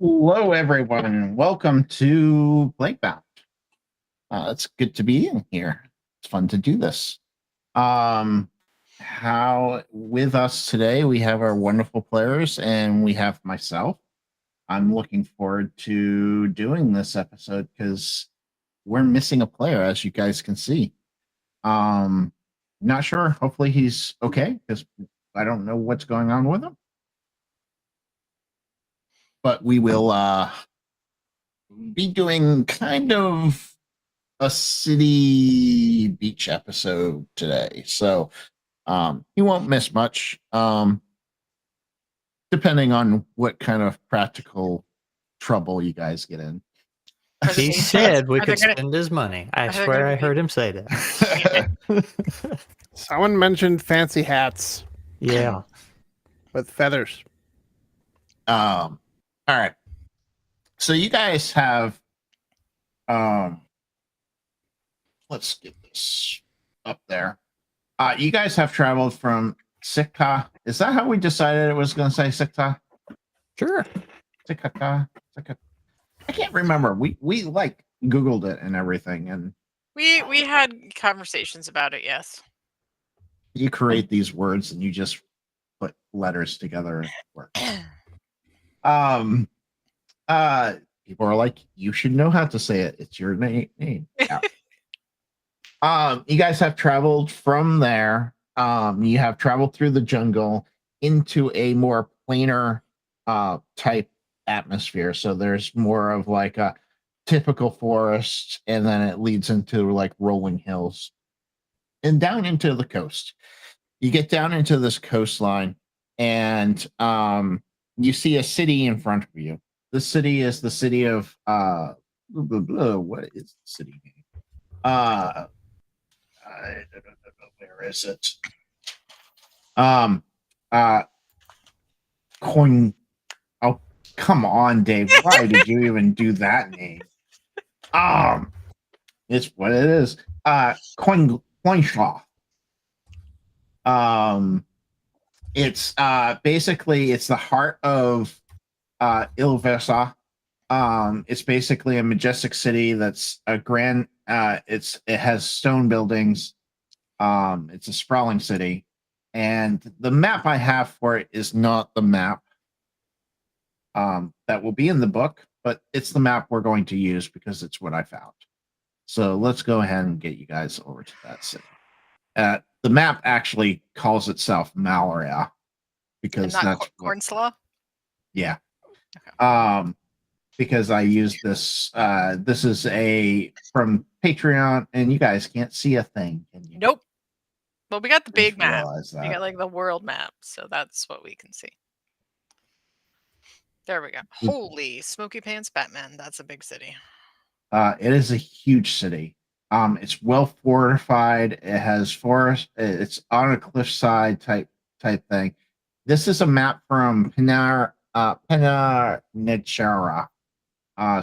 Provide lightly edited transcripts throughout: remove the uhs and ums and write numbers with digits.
Hello, everyone, and welcome to Plaguebound. It's good to be in here. It's fun to do this. How with us today we have our wonderful players, and we have myself. I'm looking forward to doing this episode because we're missing a player, as you guys can see. Not sure. Hopefully, he's okay because I don't know what's going on with him. But we will be doing kind of a city beach episode today. So you won't miss much, depending on what kind of practical trouble you guys get in. He said we could spend his money. I swear I heard him say that. Someone mentioned fancy hats. Yeah. With feathers. All right. So you guys have let's get this up there. You guys have traveled from Sitka. Is that how we decided it was going to say Sitka? Sure. Sitka. I can't remember. We like Googled it and everything, and we had conversations about it. Yes. You create these words and you just put letters together and it works. People are like, you should know how to say it. It's your name. Yeah. You guys have traveled from there. You have traveled through the jungle into a more planar type atmosphere. So there's more of like a typical forest, and then it leads into like rolling hills and down into the coast. You get down into this coastline, and you see a city in front of you. This city is the city of what is the city name? I don't know, where is it? Coin. Oh, come on, Dave. Why did you even do that name? It's what it is. Coinshaw. It's basically it's the heart of Ilvesa. It's basically a majestic city that's a grand. It has stone buildings. It's a sprawling city, and the map I have for it is not the map that will be in the book, but it's the map we're going to use because it's what I found. So let's go ahead and get you guys over to that city. The map actually calls itself Malaria because that's Cornslaw. Yeah. Okay. Because I use this. This is from Patreon, and you guys can't see a thing. Can you? Nope. Well, we got the big map. We got like the world map, so that's what we can see. There we go. Holy smoky pants, Batman! That's a big city. It is a huge city. It's well fortified. It has forest. It's on a cliffside type thing. This is a map from Pinar Nechara.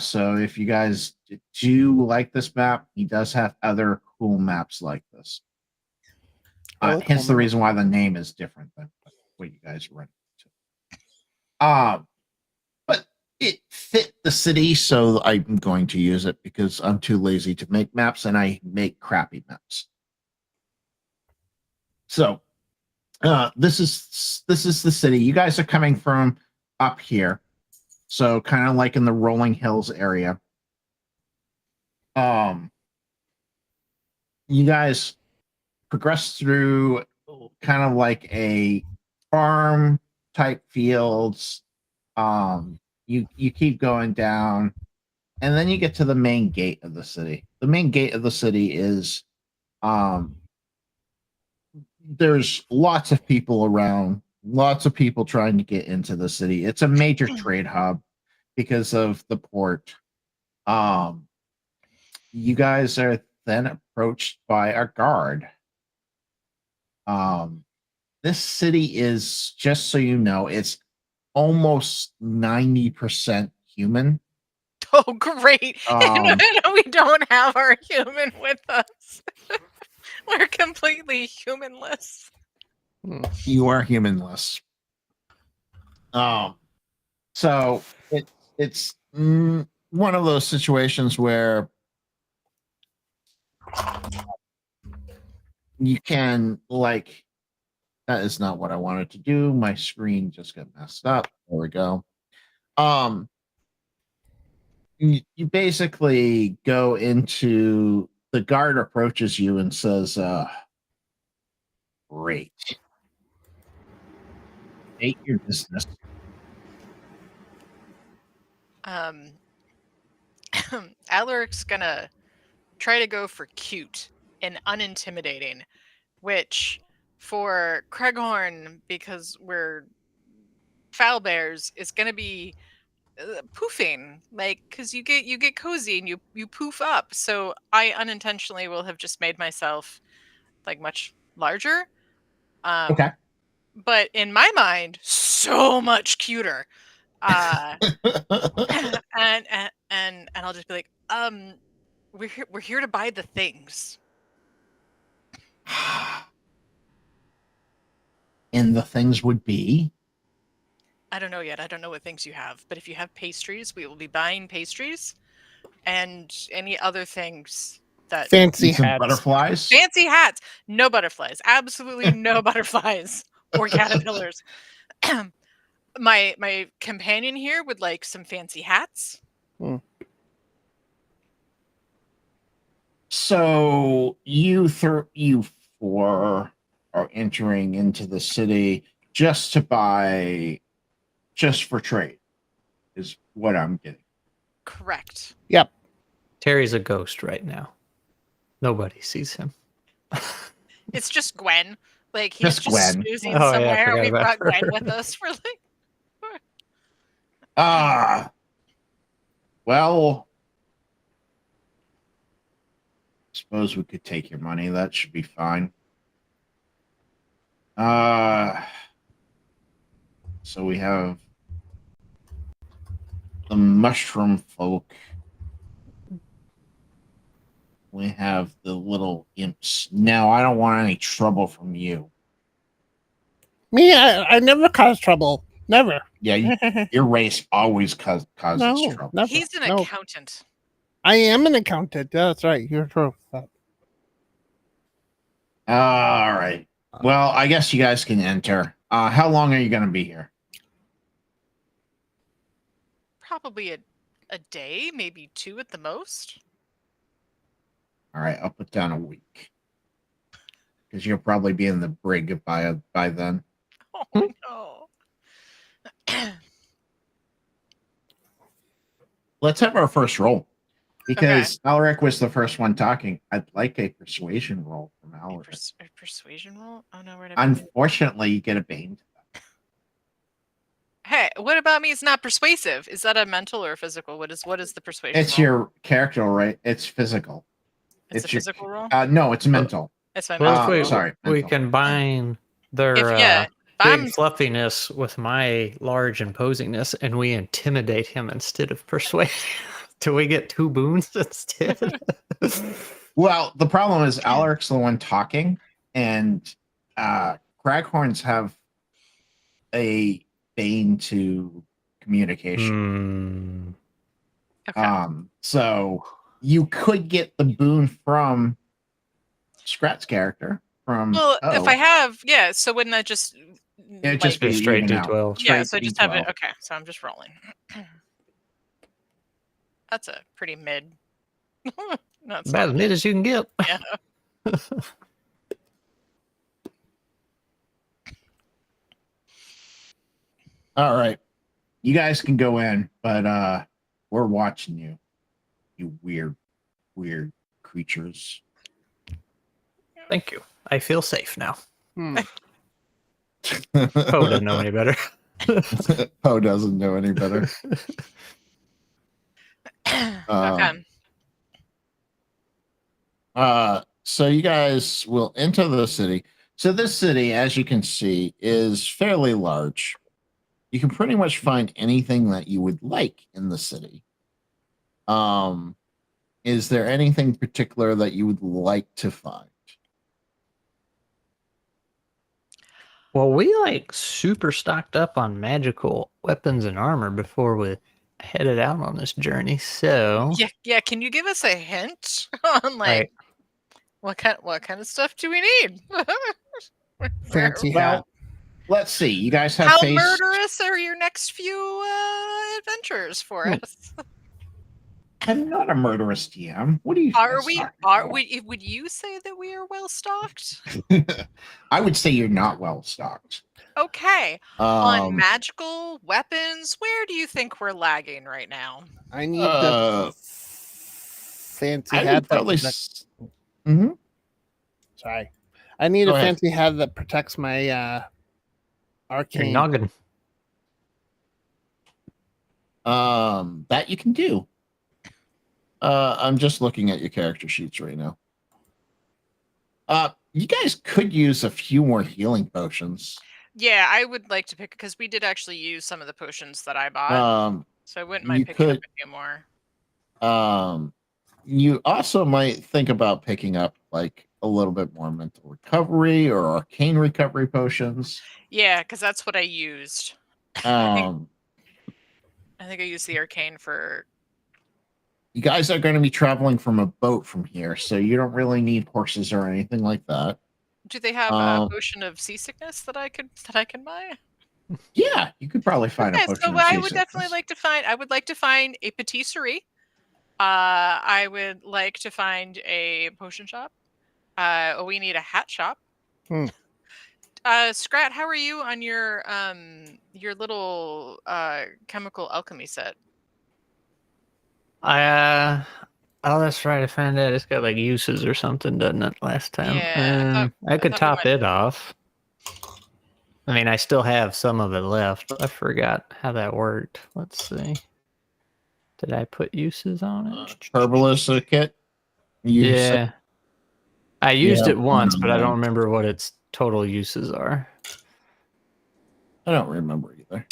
So if you guys do like this map, he does have other cool maps like this. Hence the reason why the name is different than what you guys run into. But it fit the city, so I'm going to use it because I'm too lazy to make maps and I make crappy maps. So this is the city. You guys are coming from up here, so kind of like in the rolling hills area. You guys progress through kind of like a farm type fields. You keep going down, and then you get to the main gate of the city. The main gate of the city is there's lots of people around, lots of people trying to get into the city. It's a major trade hub because of the port. You guys are then approached by a guard. This city is, just so you know, it's almost 90% human. Oh, great. No, we don't have our human with us. We're completely humanless. You are humanless. So it's one of those situations where you can, like, that is not what I wanted to do. My screen just got messed up. There we go. You basically go into, the guard approaches you and says, great. State your business. Alaric's gonna try to go for cute and unintimidating, which for Craighorn, because we're foul bears, is gonna be poofing, like, because you get cozy and you poof up. So I unintentionally will have just made myself like much larger. Okay. But in my mind, so much cuter. And I'll just be like, we're here to buy the things. And the things would be? I don't know yet. I don't know what things you have. But if you have pastries, we will be buying pastries and any other things that... Fancy hats. Butterflies? Fancy hats. No butterflies. Absolutely no butterflies or caterpillars. My companion here would like some fancy hats. So you four are entering into the city just to buy, just for trade, is what I'm getting. Correct. Yep. Terry's a ghost right now. Nobody sees him. It's just Gwen. Like, he's just Gwen. snoozing Oh, yeah, I somewhere. forgot We about brought Gwen her. with us for like... Well, suppose we could take your money. That should be fine. So we have the mushroom folk. We have the little imps. Now, I don't want any trouble from you. Me, I never cause trouble. Never. Yeah, your race always causes trouble. Never. He's an accountant. I am an accountant. That's right. You're true. All right. Well, I guess you guys can enter. How long are you going to be here? Probably a day, maybe 2 at the most. All right, I'll put down a week. Because you'll probably be in the brig by then. Oh, no. Let's have our first roll. Because Alaric was the first one talking. I'd like a persuasion roll from Alaric. A persuasion roll? Oh, no. Unfortunately, you get a bane. Hey, what about me? It's not persuasive. Is that a mental or a physical? What is the persuasion It's roll? your character, right? It's physical. It's a physical roll? No, it's mental. It's my Well, mental. Sorry. We combine their big fluffiness with my large imposingness, and we intimidate him instead of persuade. Do we get 2 boons instead? Well, the problem is Alaric's the one talking, and Craghorns have a bane to communication. Okay. So you could get the boon from Scrat's character from Well, if I have, yeah, so wouldn't that just it'd just be straight even out. D12. Yeah, Straight so I just have it. D12. Okay, so I'm just rolling. That's a pretty mid. No, it's About not as mid as you can get. Yeah. All right. You guys can go in, but we're watching you. You weird creatures. Thank you. I feel safe now. Hmm. Poe doesn't know any better. Poe doesn't know any better. Okay. So you guys will enter the city. So this city, as you can see, is fairly large. You can pretty much find anything that you would like in the city. Is there anything particular that you would like to find? Well, we like super stocked up on magical weapons and armor before we headed out on this journey. So Yeah. Can you give us a hint on right. what kind of stuff do we need? Fancy hat. Well, let's see. You guys have How faced. murderous are your next few adventures for us? I'm not a murderous DM. What are you? Are guys we? talking Are about? we? Would you say that we are well stocked? I would say you're not well stocked. Okay. On magical weapons, where do you think we're lagging right now? I need the fancy I hat. would probably. Sorry. I need Go a ahead. fancy hat that protects my Your arcane. noggin. That you can do. I'm just looking at your character sheets right now. You guys could use a few more healing potions. Yeah, I would like to pick because we did actually use some of the potions that I bought, so I wouldn't mind picking up a few more. You also might think about picking up like a little bit more mental recovery or arcane recovery potions. Yeah, because that's what I used. I think I used the arcane for. You guys are going to be traveling from a boat from here, so you don't really need horses or anything like that. Do they have a potion of seasickness that I can buy? Yeah, you could probably find a potion. So I would definitely like to find. I would like to find a patisserie. I would like to find a potion shop. We need a hat shop. Scrat, how are you on your little chemical alchemy set? Oh, that's right. I found out it's got like uses or something, doesn't it? Last time, Yeah, I could top it off. I mean, I still have some of it left, but I forgot how that worked. Let's see. Did I put uses on it? Herbalist kit. Yeah, I used it once, but I don't remember what its total uses are. I don't remember either.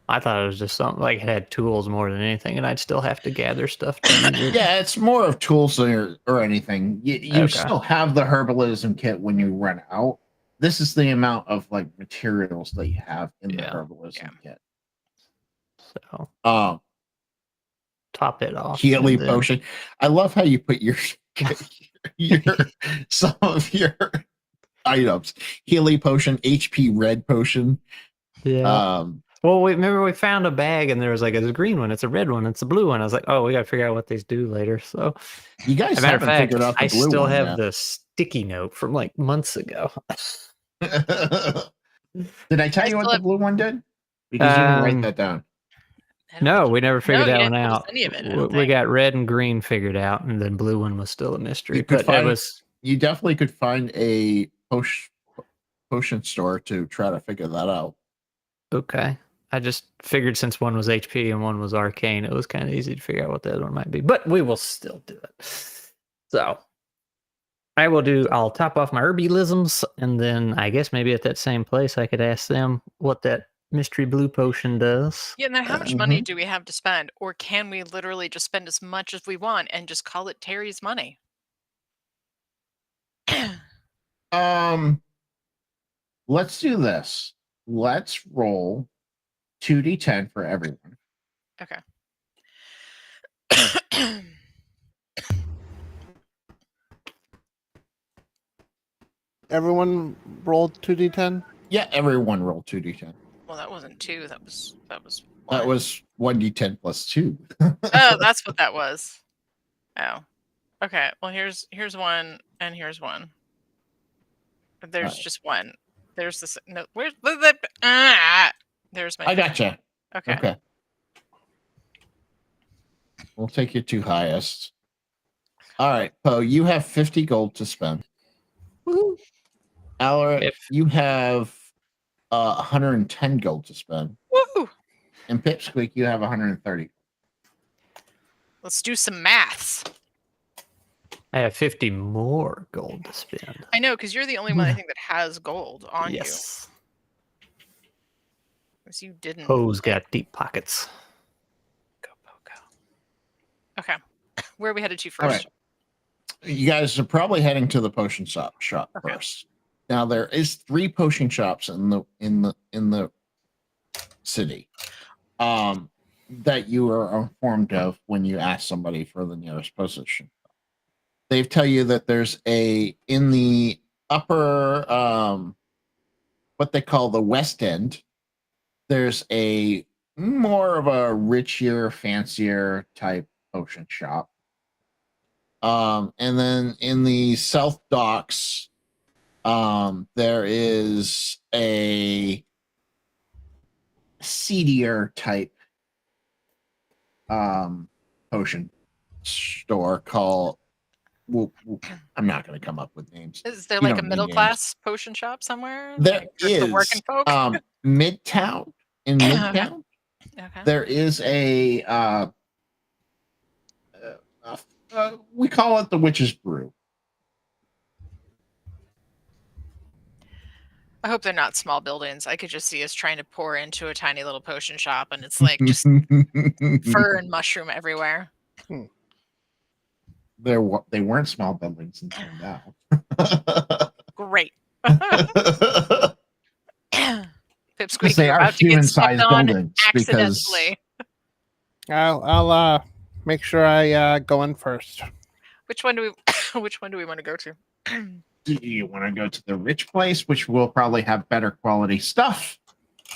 I thought it was just something like it had tools more than anything, and I'd still have to gather stuff to use it. Yeah, it's more of tools or anything. You still have the herbalism kit when you run out. This is the amount of like materials that you have in the herbalism kit. So, top it off. Healy potion. I love how you put your some of your items. Healy potion, HP red potion. Yeah. Well, remember we found a bag and there was like a green one, it's a red one, it's a blue one. I was like, oh, we got to figure out what these do later. So, you guys haven't figured out the blue one. I still have the sticky note from like months ago. Did I tell you what the blue one did? Because you didn't write that down. No, we never figured that one out. Any of it, we got red and green figured out, and then blue one was still a mystery. You definitely could find a potion store to try to figure that out. Okay. I just figured since one was HP and one was arcane, it was kind of easy to figure out what the other one might be. But we will still do it. So I'll top off my herbalisms, and then I guess maybe at that same place I could ask them what that mystery blue potion does. Yeah, and then how much money do we have to spend? Or can we literally just spend as much as we want and just call it Terry's money? Let's do this. Let's roll 2d10 for everyone. Okay. Everyone rolled 2d10. Yeah, everyone roll 2d10. Well, that wasn't 2. That was That 1. was 1d10 plus 2. Oh, that's what that was. Oh. Okay. Well, here's 1 and here's 1. But there's Alright. just 1. There's this. No. Where's there's my. I gotcha. Okay. Okay. We'll take your 2 highest. All right, Poe, you have 50 gold to spend. Woo. Alaric, you have 110 gold to spend. Woo! And Pipsqueak, you have 130. Let's do some maths. I have 50 more gold to spend. I know, because you're the only one I think that has gold on Yes. you. Because you didn't. Poe's got deep pockets. Go, go. Okay. Where are we headed to first? All right. You guys are probably heading to the potion shop Okay. first. Now there is 3 potion shops in the city that you are informed of when you ask somebody for the nearest potion. They tell you that there's in the upper what they call the west end, there's a more of a richer, fancier type potion shop. And then in the South Docks, there is a seedier type potion store called. I'm not going to come up with names. Is there You like a don't need middle names. class potion shop somewhere? There Like, for the working is folk? Midtown. In Midtown, Okay. there is we call it the Witch's Brew. I hope they're not small buildings. I could just see us trying to pour into a tiny little potion shop, and it's like just fur and mushroom everywhere. They weren't small buildings until now. Great. Pipsqueak, Because they you're are about to get stepped human-sized on buildings. Because accidentally. I'll make sure I go in first. Which one do we want to go to? do you want to go to the rich place, which will probably have better quality stuff?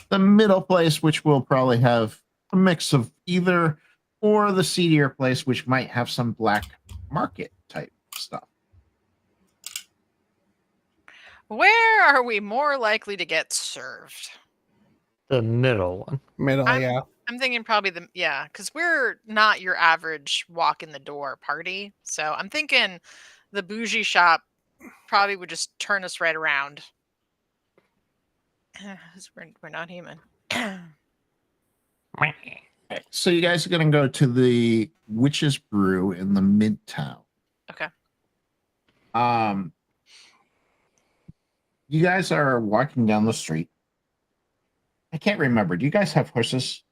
The middle place, which will probably have a mix of either, or the seedier place, which might have some black market type stuff. Where are we more likely to get served? The middle one. Middle, yeah. I'm thinking probably because we're not your average walk in the door party. So I'm thinking the bougie shop probably would just turn us right around. We're not human. So you guys are going to go to the Witch's Brew in the Midtown. Okay. You guys are walking down the street. I can't remember. Do you guys have horses?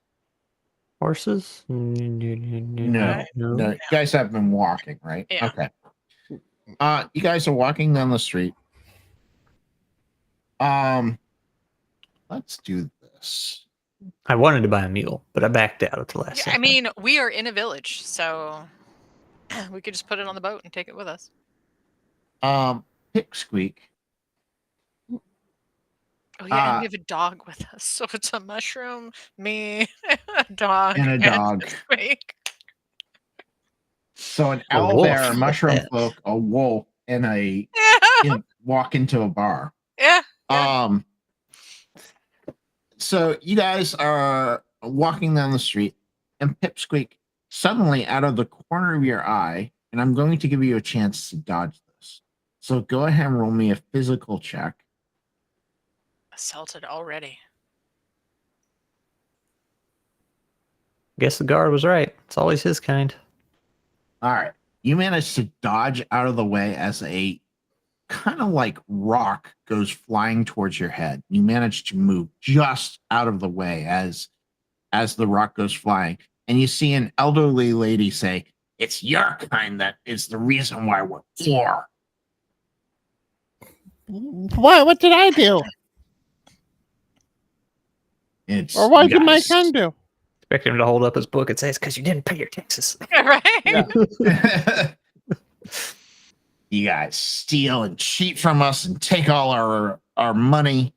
Horses? No. You guys have been walking, right? Yeah. Okay. You guys are walking down the street. Let's do this. I wanted to buy a mule, but I backed out at the last second. I mean, we are in a village, so we could just put it on the boat and take it with us. Pipsqueak. Oh yeah, and we have a dog with us, so it's a mushroom, me, a dog, And a dog. Pipsqueak. So an A owl wolf. bear, a mushroom folk, a wolf, and walk into a bar. Yeah. So you guys are walking down the street, and Pipsqueak, suddenly out of the corner of your eye, and I'm going to give you a chance to dodge this. So go ahead and roll me a physical check. Assaulted already. Guess the guard was right. It's always his kind. All right. You managed to dodge out of the way as a kind of like rock goes flying towards your head. You managed to move just out of the way as the rock goes flying. And you see an elderly lady say, "It's your kind that is the reason why we're poor." What did I do? It's Or what you did my guys. son do? Expect him to hold up his book and say it's because you didn't pay your taxes. Right? Yeah. You guys steal and cheat from us and take all our money.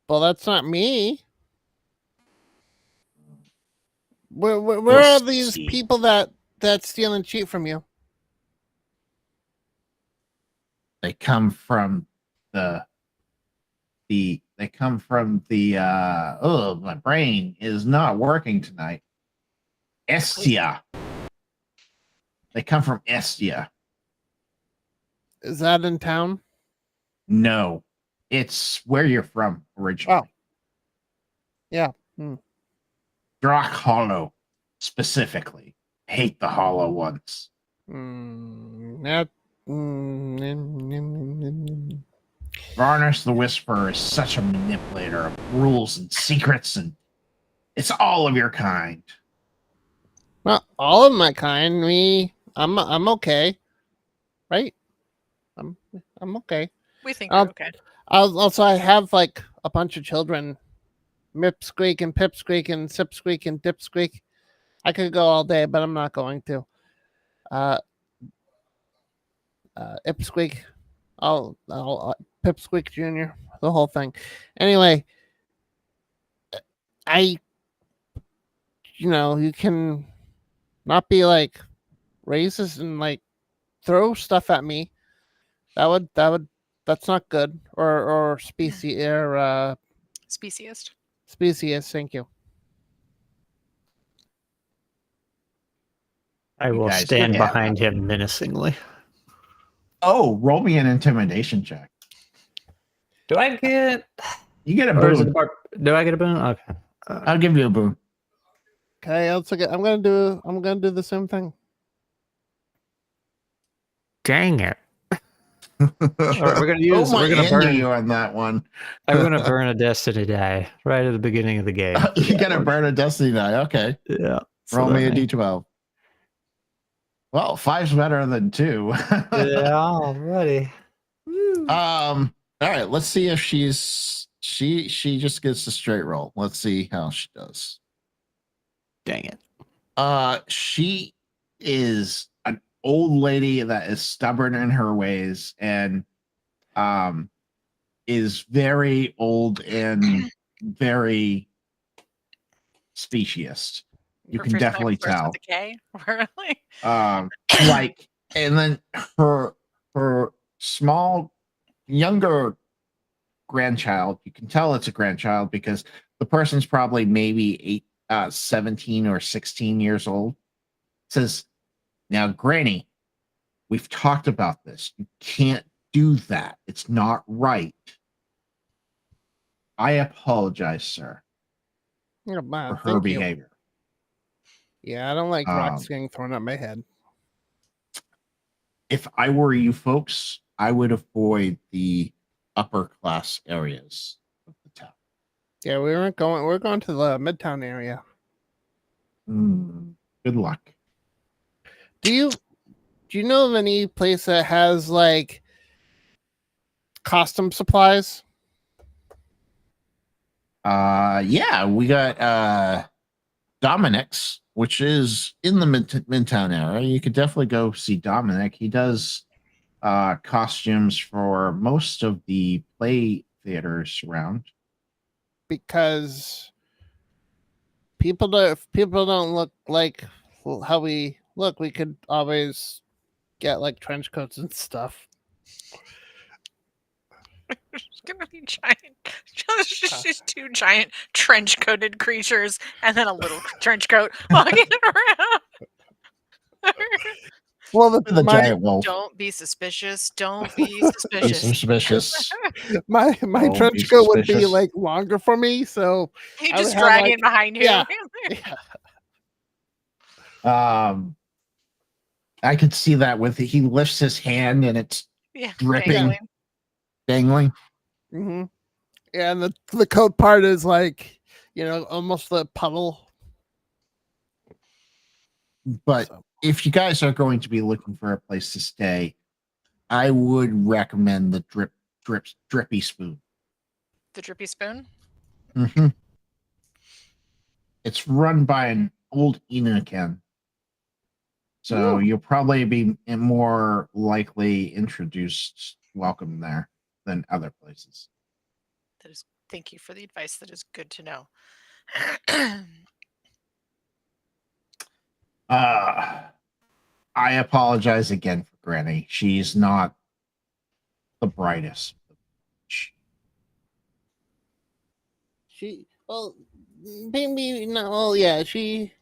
Well, that's not me. Where We'll are these see. people that steal and cheat from you? They come from the they come from the oh, my brain is not working tonight. Estia. They come from Estia. Is that in town? No, it's where you're from originally. Oh. Yeah. Hmm. Drock Hollow, specifically. Hate the Hollow ones. That. Varnish the Whisperer is such a manipulator of rules and secrets, and it's all of your kind. Not all of my kind. I'm okay, right? I'm okay. We think you're okay. Also, I have like a bunch of children, Mipsqueak and Pipsqueak and Sipsqueak and Dipsqueak. I could go all day, but I'm not going to. Ipsqueak, I'll Pipsqueak Jr. The whole thing. Anyway, you can not be like racist and like throw stuff at me. That's not good. Or species or Speciest. species. Thank you. I You will guys stand forget behind him menacingly. Oh, roll me an intimidation check. Do I get? You get a Or is it boon. do I get a boon? Okay. I'll give you a boon. Okay, I'm gonna do the same thing. Dang it! All right, we're gonna Oh, my we're gonna Andy burn. you on that one. I'm gonna burn a destiny die right at the beginning of the game. You gotta burn a destiny die. Okay. Yeah. Roll me a d. d12. Well, 5's better than 2. Yeah, alrighty. All right, let's see if she just gets a straight roll. Let's see how she does. Dang it. She is an old lady that is stubborn in her ways and is very old and very speciest. You can First definitely name starts tell. with a K. Really? Like, and then her small younger grandchild, you can tell it's a grandchild because the person's probably maybe 17 or 16 years old, says, "Now, Granny, we've talked about this. You can't do that. It's not right. I apologize, sir, Yeah, for her thank you. behavior." Yeah, I don't like rocks getting thrown at my head. If I were you folks, I would avoid the upper class areas of the town. Yeah, we're going to the Midtown area. Good luck. Do you know of any place that has like costume supplies? Yeah, we got Dominic's, which is in the Midtown area. You could definitely go see Dominic. He does costumes for most of the play theaters around. Because people don't look like how we look. We could always get like trench coats and stuff. It's gonna be giant. Just two giant trench coated creatures and then a little trench coat walking around. Well, The giant wolf. Don't be suspicious. Don't be Be suspicious. suspicious. my Don't trench be coat would be suspicious. like longer for me, so He I just would have, dragging like- behind you. yeah. I could see that with he lifts his hand and it's Yeah, dripping, dangling. Mm-hmm. Yeah, and the coat part is like, almost the puddle. But So, if you guys are going to be looking for a place to stay, I would recommend the drippy spoon. The drippy spoon. Mm-hmm. It's run by an old Enoken. So Ooh. you'll probably be more likely introduced welcome there than other places. That is. Thank you for the advice. That is good to know. I apologize again for Granny. She's not the brightest. She, well, maybe no. Well, yeah, she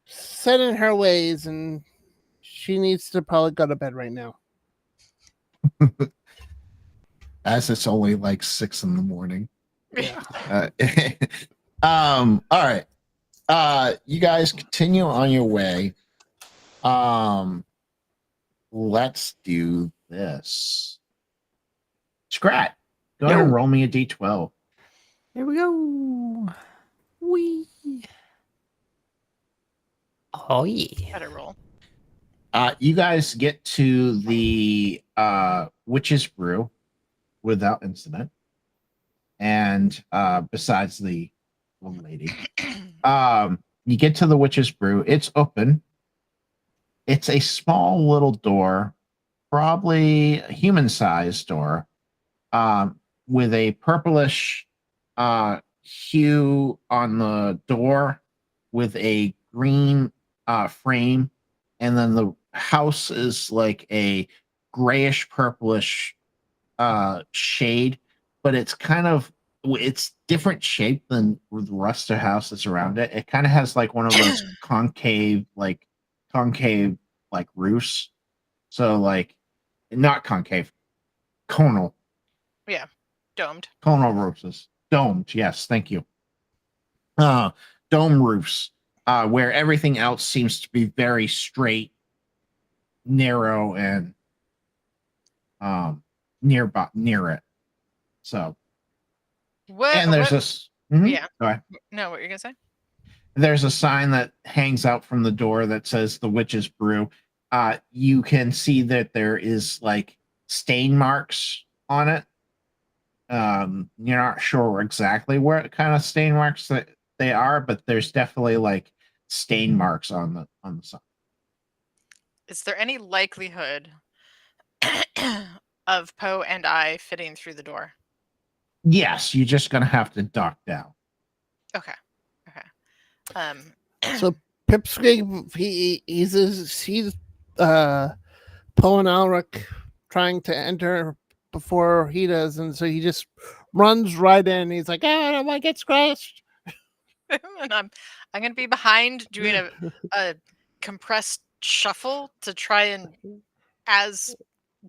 set in her ways, and she needs to probably go to bed right now. As it's only like 6 a.m. Yeah. All right. You guys continue on your way. Let's do this. Scrat, go ahead and roll me a d12. Here we go. Wee. Oh yeah. Better roll. You guys get to the Witch's Brew without incident. And besides the one lady, you get to the Witch's Brew. It's open. It's a small little door, probably a human-sized door, with a purplish hue on the door with a green frame, and then the house is like a grayish purplish shade, but it's different shape than the rest of the houses around it. It kind of has like one of those concave roofs. So like not concave, conal Domed. conal roofs. Domed, yes, thank you. Dome roofs, where everything else seems to be very straight, narrow, and near it. So, What? and there's what? this. Mhm, Yeah. go ahead. No, what you're gonna say? There's a sign that hangs out from the door that says the Witch's Brew. You can see that there is like stain marks on it. You're not sure exactly what kind of stain marks that they are, but there's definitely like stain marks on the sign. Is there any likelihood of Poe and I fitting through the door? Yes, you're just gonna have to duck down. Okay. So Pipsqueak, he's Poe and Alric trying to enter before he does, and so he just runs right in. He's like, "Ah, I don't want to get scratched." and I'm gonna be behind doing a compressed shuffle to try and, as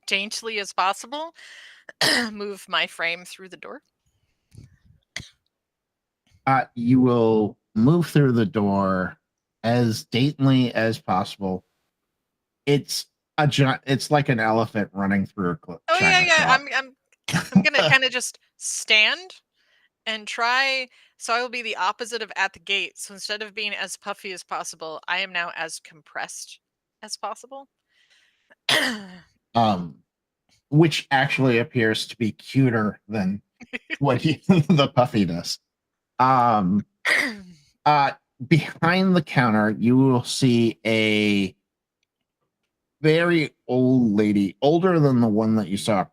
daintily as possible, move my frame through the door. You will move through the door as daintily as possible. It's it's like an elephant running through a Oh china yeah. shop. I'm gonna kind of just stand and try. So I will be the opposite of at the gate. So instead of being as puffy as possible, I am now as compressed as possible. Which actually appears to be cuter than what the puffiness. Behind the counter, you will see a very old lady, older than the one that you saw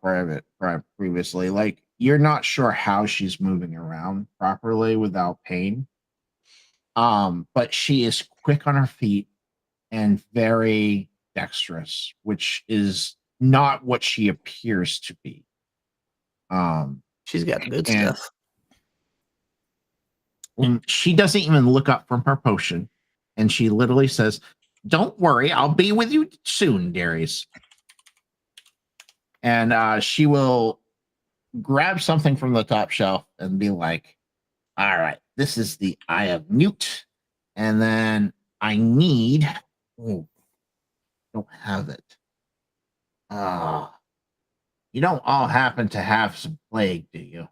previously. Like you're not sure how she's moving around properly without pain. But she is quick on her feet and very dexterous, which is not what she appears to be. She's got good and- stuff. And she doesn't even look up from her potion. And she literally says, "Don't worry, I'll be with you soon, dearies." And she will grab something from the top shelf and be like, "All right, this is the Eye of Newt. And then I need... Oh, don't have it. You don't all happen to have some plague, do you?"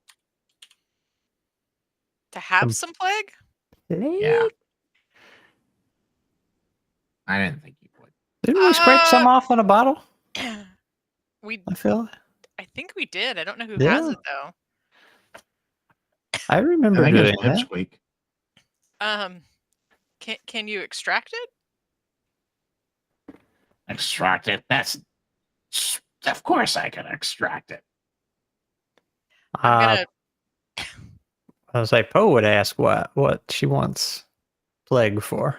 To have some plague? Yeah. I didn't think you would. Didn't we scrape some off in a bottle? I feel. I think we did. I don't know who has Yeah. it though. I I remember think doing it's that. Pipsqueak. Can you extract it? Extract it. Of course I can extract it. I'm gonna. I was like, Poe would ask what she wants plague for.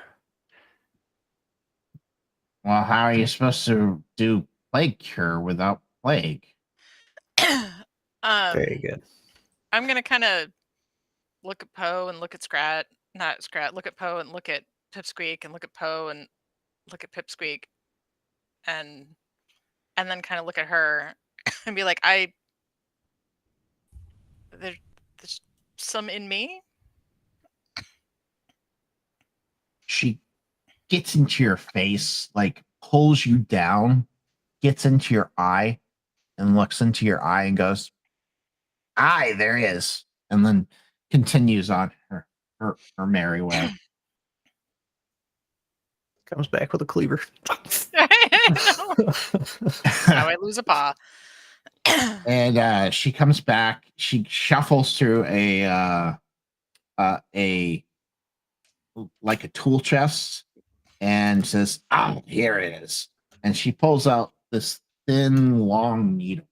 Well, how are you supposed to do plague cure without plague? Very good. I'm gonna kind of look at Poe and look at Scrat. Not Scrat. Look at Poe and look at Pipsqueak and look at Poe and look at Pipsqueak, and then kind of look at her and be like, there's some in me. She gets into your face, like pulls you down, gets into your eye, and looks into your eye and goes, "Aye, there is," and then continues on her merry way. Comes back with a cleaver. How I lose a paw. And she comes back. She shuffles through a like a tool chest and says, "Oh, here it is." And she pulls out this thin, long needle.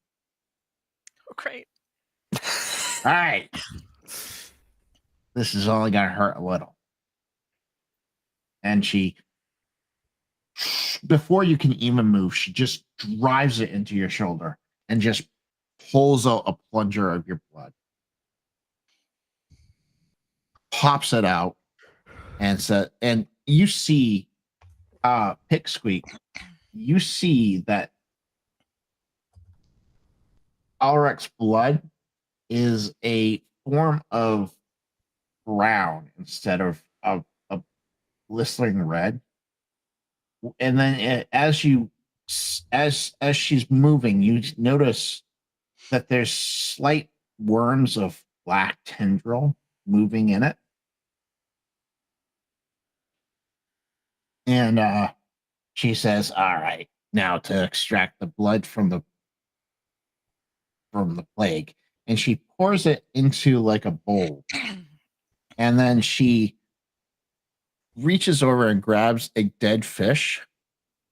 Oh, great. All right, this is only gonna hurt a little. And she, before you can even move, she just drives it into your shoulder and just pulls out a plunger of your blood, pops it out, and you see Pipsqueak, you see that Ulrich's blood is a form of brown instead of a blistering red. And then as she's moving, you notice that there's slight worms of black tendril moving in it. And she says, "All right, now to extract the blood from the plague." And she pours it into like a bowl. And then she reaches over and grabs a dead fish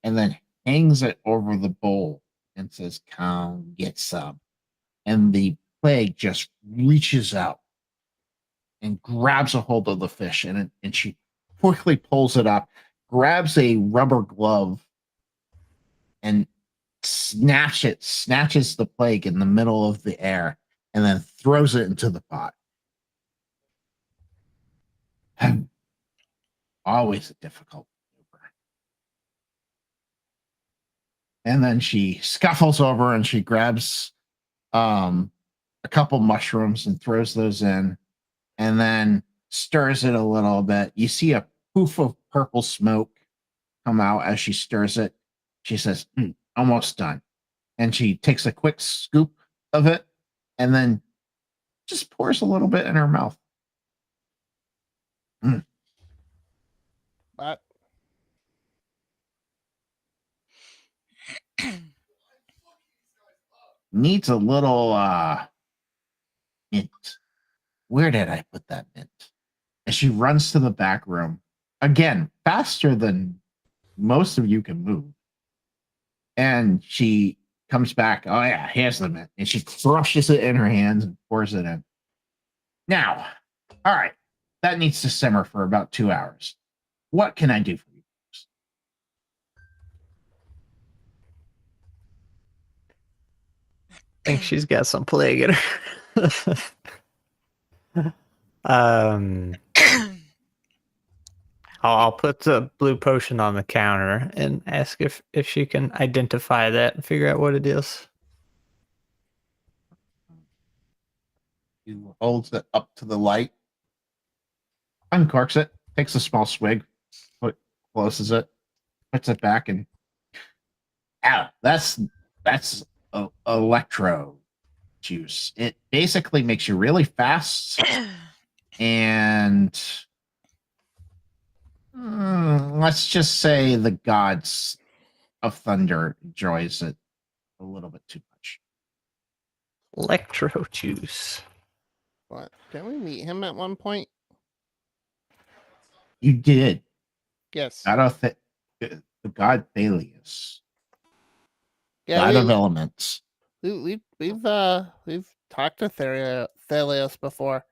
and then hangs it over the bowl and says, "Come get some." And the plague just reaches out and grabs a hold of the fish, and she quickly pulls it up, grabs a rubber glove, and snatches the plague in the middle of the air, and then throws it into the pot. Always a difficult maneuver. And then she scuffles over and she grabs a couple mushrooms and throws those in, and then stirs it a little bit. You see a poof of purple smoke come out as she stirs it. She says, "Almost done." And she takes a quick scoop of it and then just pours a little bit in her mouth. But Needs a little mint. Where did I put that mint? And she runs to the back room. Again, faster than most of you can move. And she comes back. "Oh, yeah, here's the mint." And she crushes it in her hands and pours it in. Now, all right, that needs to simmer for about 2 hours. What can I do for you? I think she's got some plague in her. I'll put the blue potion on the counter and ask if she can identify that and figure out what it is. He holds it up to the light, uncorks it, takes a small swig, closes it, puts it back, and that's electro juice. It basically makes you really fast, and let's just say the gods of thunder enjoys it a little bit too much. Electro juice. What? Didn't we meet him at one point? You did. Yes. The god Thalius, Yeah, god of elements. we've talked to Thalios before.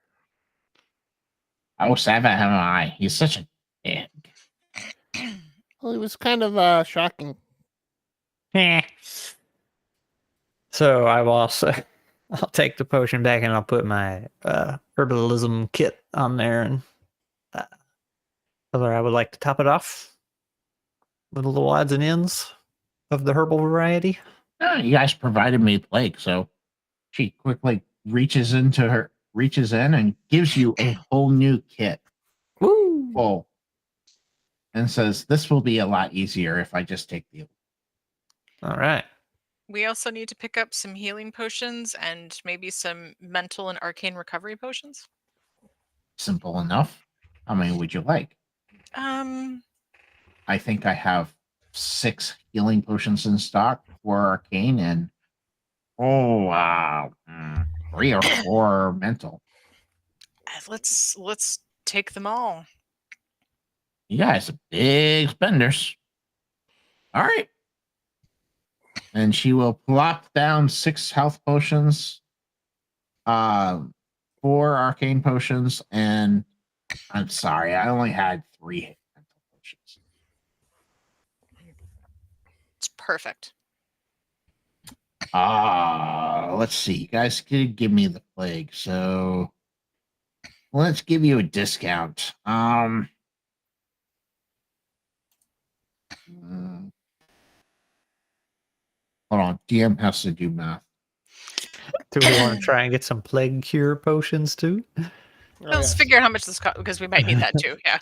Oh, Sava, have I? He's such a dick. Well, he was kind of shocking. Eh. So I will also I'll take the potion back and I'll put my herbalism kit on there and whether I would like to top it off with the little odds and ends of the herbal variety. You guys provided me plague, so she quickly reaches in and gives you a whole new kit Woo! full and says, "This will be a lot easier if I just take the." All right. We also need to pick up some healing potions and maybe some mental and arcane recovery potions. Simple enough. How many would you like? I think I have 6 healing potions in stock for arcane and 3 or 4 mental. Let's take them all. You guys are big spenders. All right. And she will plop down 6 health potions, 4 arcane potions, and I'm sorry, I only had 3 mental potions. It's perfect. Let's see. You guys could give me the plague, so let's give you a discount. Hold on. DM has to do math. Do we want to try and get some plague cure potions too? Let's figure out how much this costs because we might need that too. Yeah.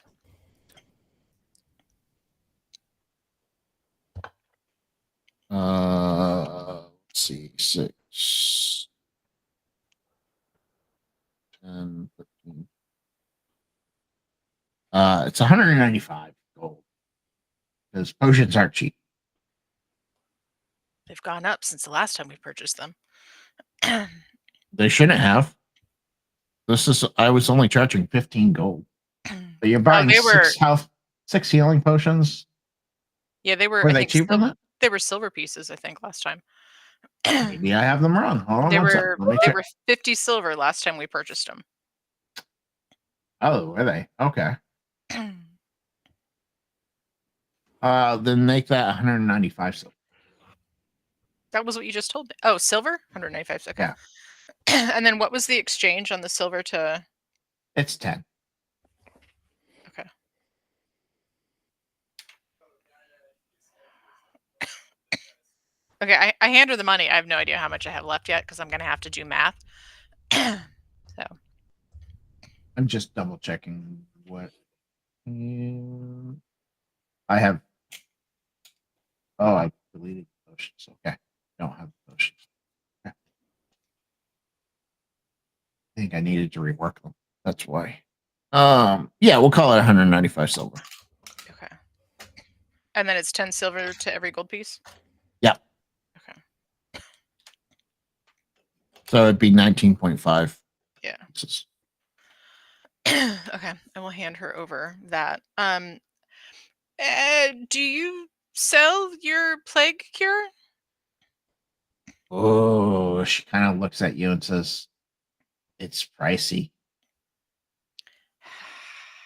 Let's see. 6, 10, 15. It's 195 gold. Because potions aren't cheap. They've gone up since the last time we purchased them. They shouldn't have. I was only charging 15 gold. But you're buying they were- 6 healing potions. Yeah, they were. Were I they think cheaper than that? they were silver pieces. I think last time. Maybe I have them wrong. Hold on They one were second. Let me they check. were 50 silver last time we purchased them. Oh, were they? Okay. Then make that 195 silver. That was what you just told me. Oh, silver? 195. Okay. Yeah. And then what was the exchange on the silver to? It's 10. Okay. Okay, I hand her the money. I have no idea how much I have left yet because I'm going to have to do math. So. I'm just double checking what I have. Oh, I deleted the potions. Okay. Don't have the potions. Okay. I think I needed to rework them. That's why. Yeah, we'll call it 195 silver. Okay. And then it's 10 silver to every gold piece? Yep. Okay. So it'd be 19.5. Yeah. Ounces. Okay. I will hand her over that. Do you sell your plague cure? Oh, she kind of looks at you and says, "It's pricey,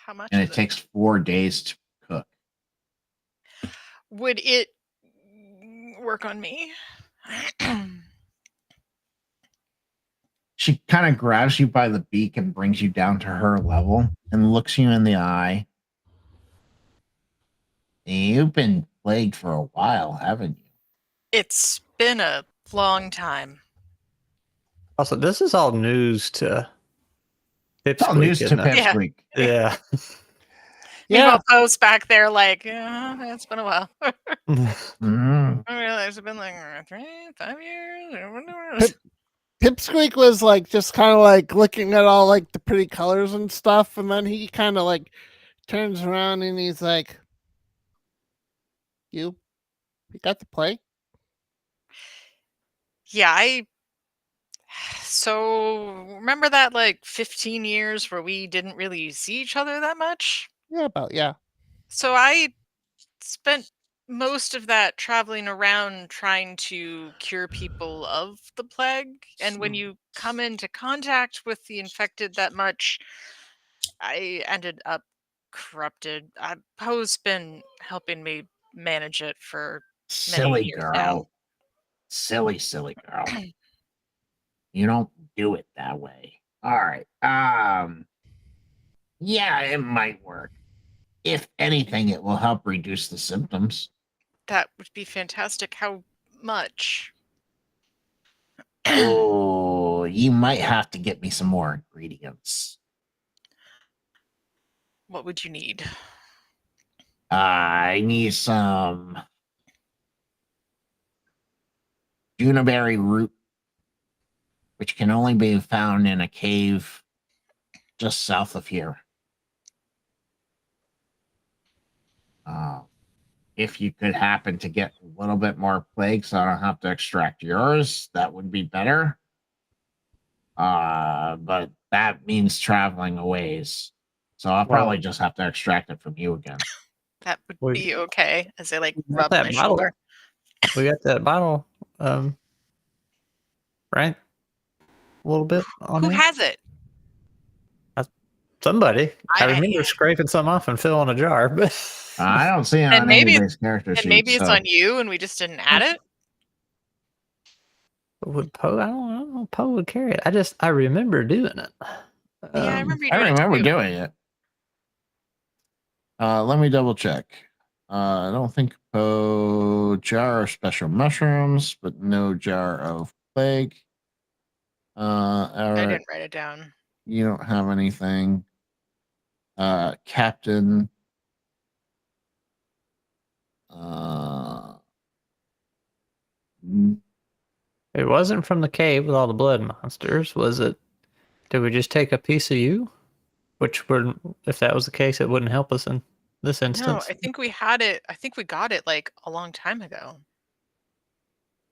How much and is it takes 4 days to cook." Would it work on me? She kind of grabs you by the beak and brings you down to her level and looks you in the eye. You've been plagued for a while, haven't you? It's been a long time. Also, this is all news to It's all news to isn't it? Yeah. Pipsqueak. Yeah. Meanwhile, Poe's back there like, it's been a while. Mhm. I realize it's been like 5 years. Pipsqueak was like just kind of like looking at all like the pretty colors and stuff, and then he kind of like turns around and he's like, "You got the play?" Yeah, so remember that like 15 years where we didn't really see each other that much? Yeah. So I spent most of that traveling around trying to cure people of the plague. And when you come into contact with the infected that much, I ended up corrupted. Poe's been helping me manage it for many Silly years now. girl. Silly girl. You don't do it that way. All right. Yeah, it might work. If anything, it will help reduce the symptoms. That would be fantastic. How much? Oh, you might have to get me some more ingredients. What would you need? I need some juniperberry root, which can only be found in a cave just south of here. If you could happen to get a little bit more plague so I don't have to extract yours, that would be better. But that means traveling a ways. So I'll probably just have to extract it from you again. That would We- be okay. As I like We got rub that my bottle. shoulder. We got that bottle, right? A little bit on Who hand. has it? Somebody. I I- remember scraping some off and filling a jar, but I don't see it And on maybe anybody's character sheet. And maybe it's so- on you and we just didn't add it? would Poe? I don't know. Poe would carry it. I remember doing it. Yeah, I remember you I doing remember it too. doing it. Let me double check. I don't think jar of special mushrooms, but no jar of plague. I Eric, didn't write it down. you don't have anything. Captain. It wasn't from the cave with all the blood monsters, was it? Did we just take a piece of you? Which would, if that was the case, it wouldn't help us in this No, instance. I think we had it. I think we got it like a long time ago.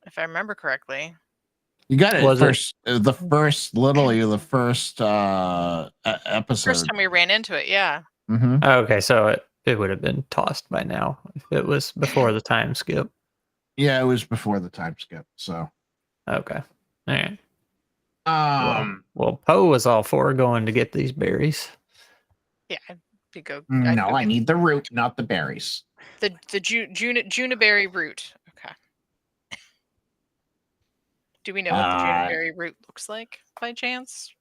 If I remember correctly. You got it Was it- first. The first, literally the first episode. First time we ran into it, yeah. Mm-hmm. Oh, okay, so it would have been tossed by now if it was before the time skip. Yeah, it was before the time skip. So, Okay, all right. um, Poe was all for going to get these berries. Yeah, I'd go no, I get need the root, not the berries. the juniperberry root. Okay. Do we know what the juniperberry root looks like by chance?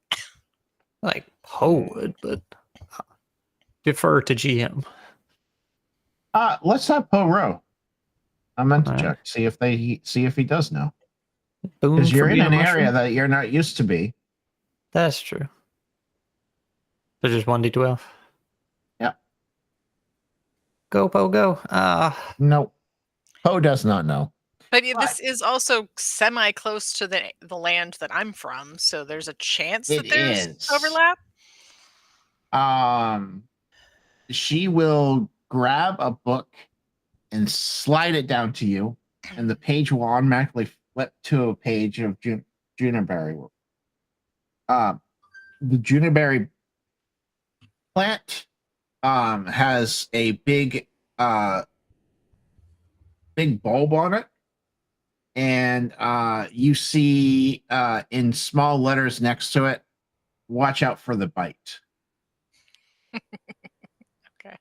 Like Poe would, but defer to GM. Let's have Poe row. I meant to All right. check, see if he does know. Boom Because you're for in being an a mushroom. area that you're not used to be. That's true. So just 1d12. Yep. Go, Poe, go. Nope. Poe does not know. But this is also semi close to the land that I'm from, so there's a chance that It there's is. overlap. She will grab a book and slide it down to you, and the page will automatically flip to a page of juniperberry. The juniperberry plant has a big bulb on it, and you see in small letters next to it, watch out for the bite. Okay.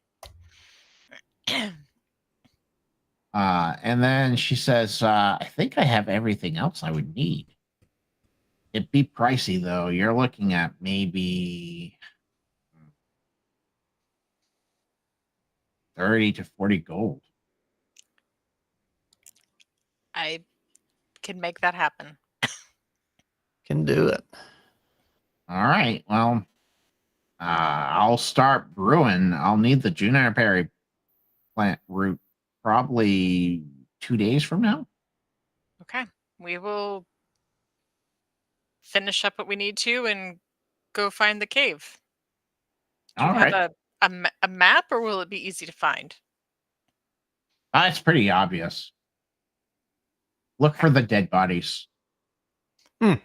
And then she says, I think I have everything else I would need. It'd be pricey, though. You're looking at maybe 30 to 40 gold. I can make that happen. Can do it. All right. Well, I'll start brewing. I'll need the juniperberry plant root probably 2 days from now. Okay. We will finish up what we need to and go find the cave. Do you All have right. a map, or will it be easy to find? It's pretty obvious. Look for the dead bodies. Okay.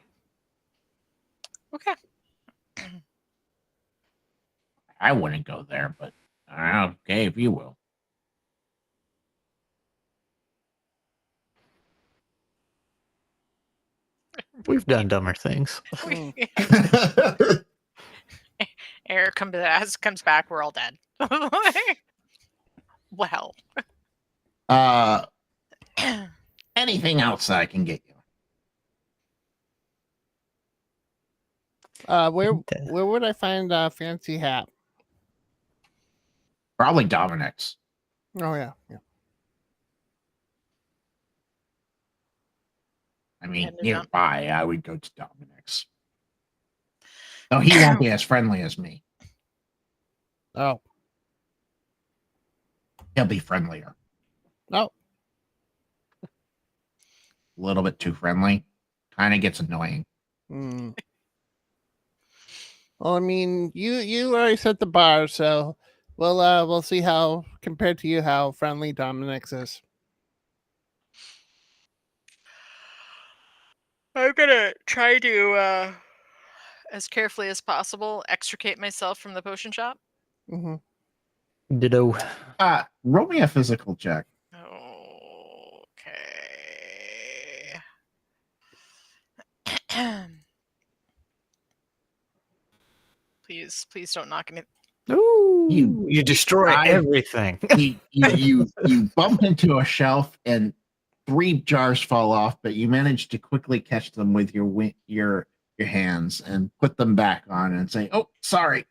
I wouldn't go there, but okay, if you will. We've done dumber things. Air comes back. We're all dead. Well. Anything else that I can get you? Where would I find a fancy hat? Probably Dominic's. Oh yeah. I mean, And there's nearby, I would go to Dominic's. Though he won't be as friendly as me. Oh. He'll be friendlier. No. A little bit too friendly. Kind of gets annoying. Hmm. Well, I mean, you already set the bar, so we'll see how compared to you how friendly Dominic's is. I'm gonna try to, as carefully as possible, extricate myself from the potion shop. Mm-hmm. Ditto. Roll me a physical check. Okay. Please don't knock me. Ooh, You you destroy dive- everything. You bump into a shelf and 3 jars fall off, but you manage to quickly catch them with your hands and put them back on and say, "Oh, sorry,"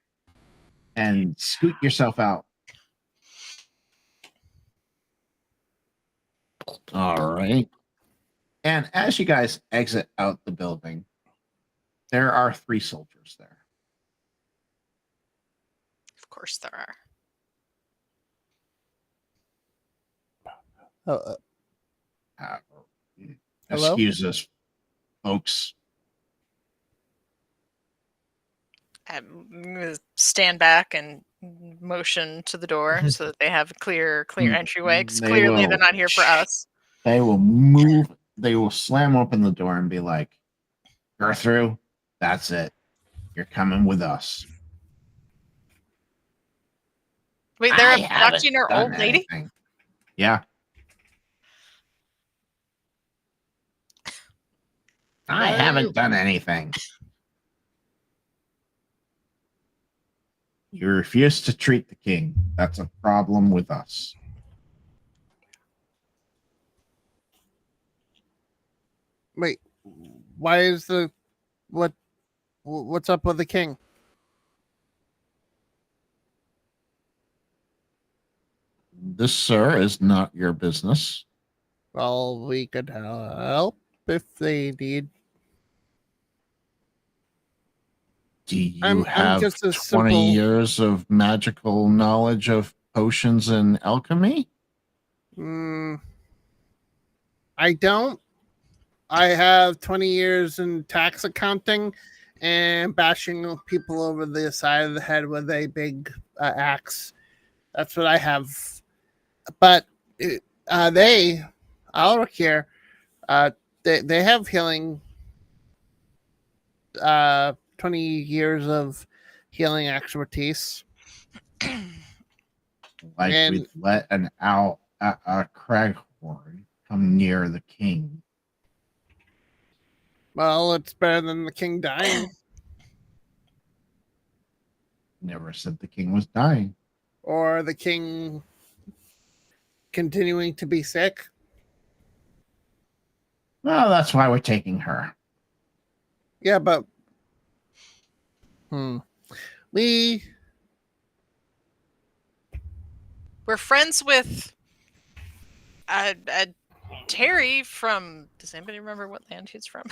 and scoot yourself out. All right. And as you guys exit out the building, there are 3 soldiers there. Of course there are. Hello? Excuse us, folks. I'm gonna stand back and motion to the door so that they have a clear entryway. Because They clearly will- they're not here for us. They will move. They will slam open the door and be like, "You're through. That's it. You're coming with us." Wait, they're I haven't abducting our done old lady? anything. Yeah. I haven't done anything. You refuse to treat the king. That's a problem with us. Wait, why is what's up with the king? This, sir, is not your business. Well, we could help if they need. Do you I'm have just a 20 simple- years of magical knowledge of potions and alchemy? I don't. I have 20 years in tax accounting and bashing people over the side of the head with a big axe. That's what I have. But Alric here, they have healing. 20 years of healing expertise. Like And- we'd let an owl, a craghorn, come near the king. Well, it's better than the king dying Never said the king was dying. or the king continuing to be sick. Well, that's why we're taking her. Yeah, but We're friends with Terry from. Does anybody remember what land he's from?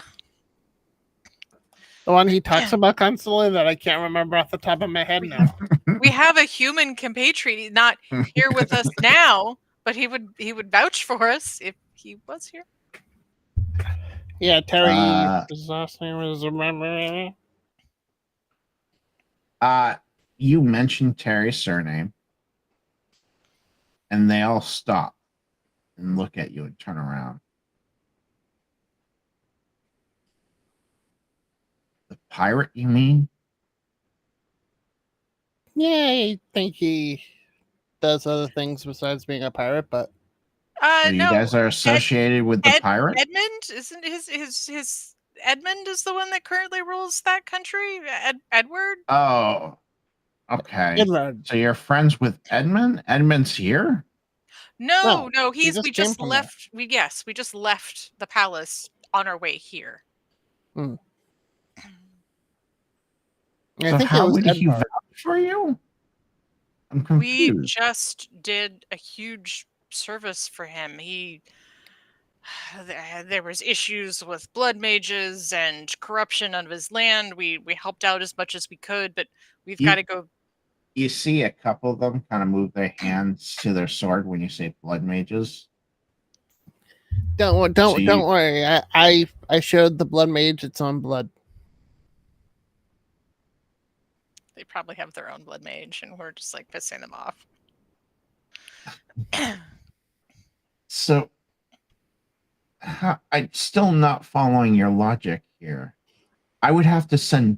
the one he talks about constantly that I can't remember off the top of my head now. We have a human compatriot, not here with us now, but he would vouch for us if he was here. Yeah, Terry. His last name is remember. You mentioned Terry's surname, and they all stop and look at you and turn around. pirate, you mean? Yeah, I think he does other things besides being a pirate, but So you No. guys are associated with the pirate? Edmund isn't his Edmund is the one that currently rules that country. Edward. Oh, okay. Grimwood. So you're friends with Edmund? Edmund's here? No, No, he we just came just from there. left. We just left the palace on our way here. I So think it how was would he Edward. vouch for you? I'm We confused. just did a huge service for him. There was issues with blood mages and corruption of his land. We helped out as much as we could, but we've You- got to go. You see a couple of them kind of move their hands to their sword when you say blood mages. Don't So you- worry. I showed the blood mage its own blood. They probably have their own blood mage, and we're just like pissing them off. So I'm still not following your logic here. I would have to send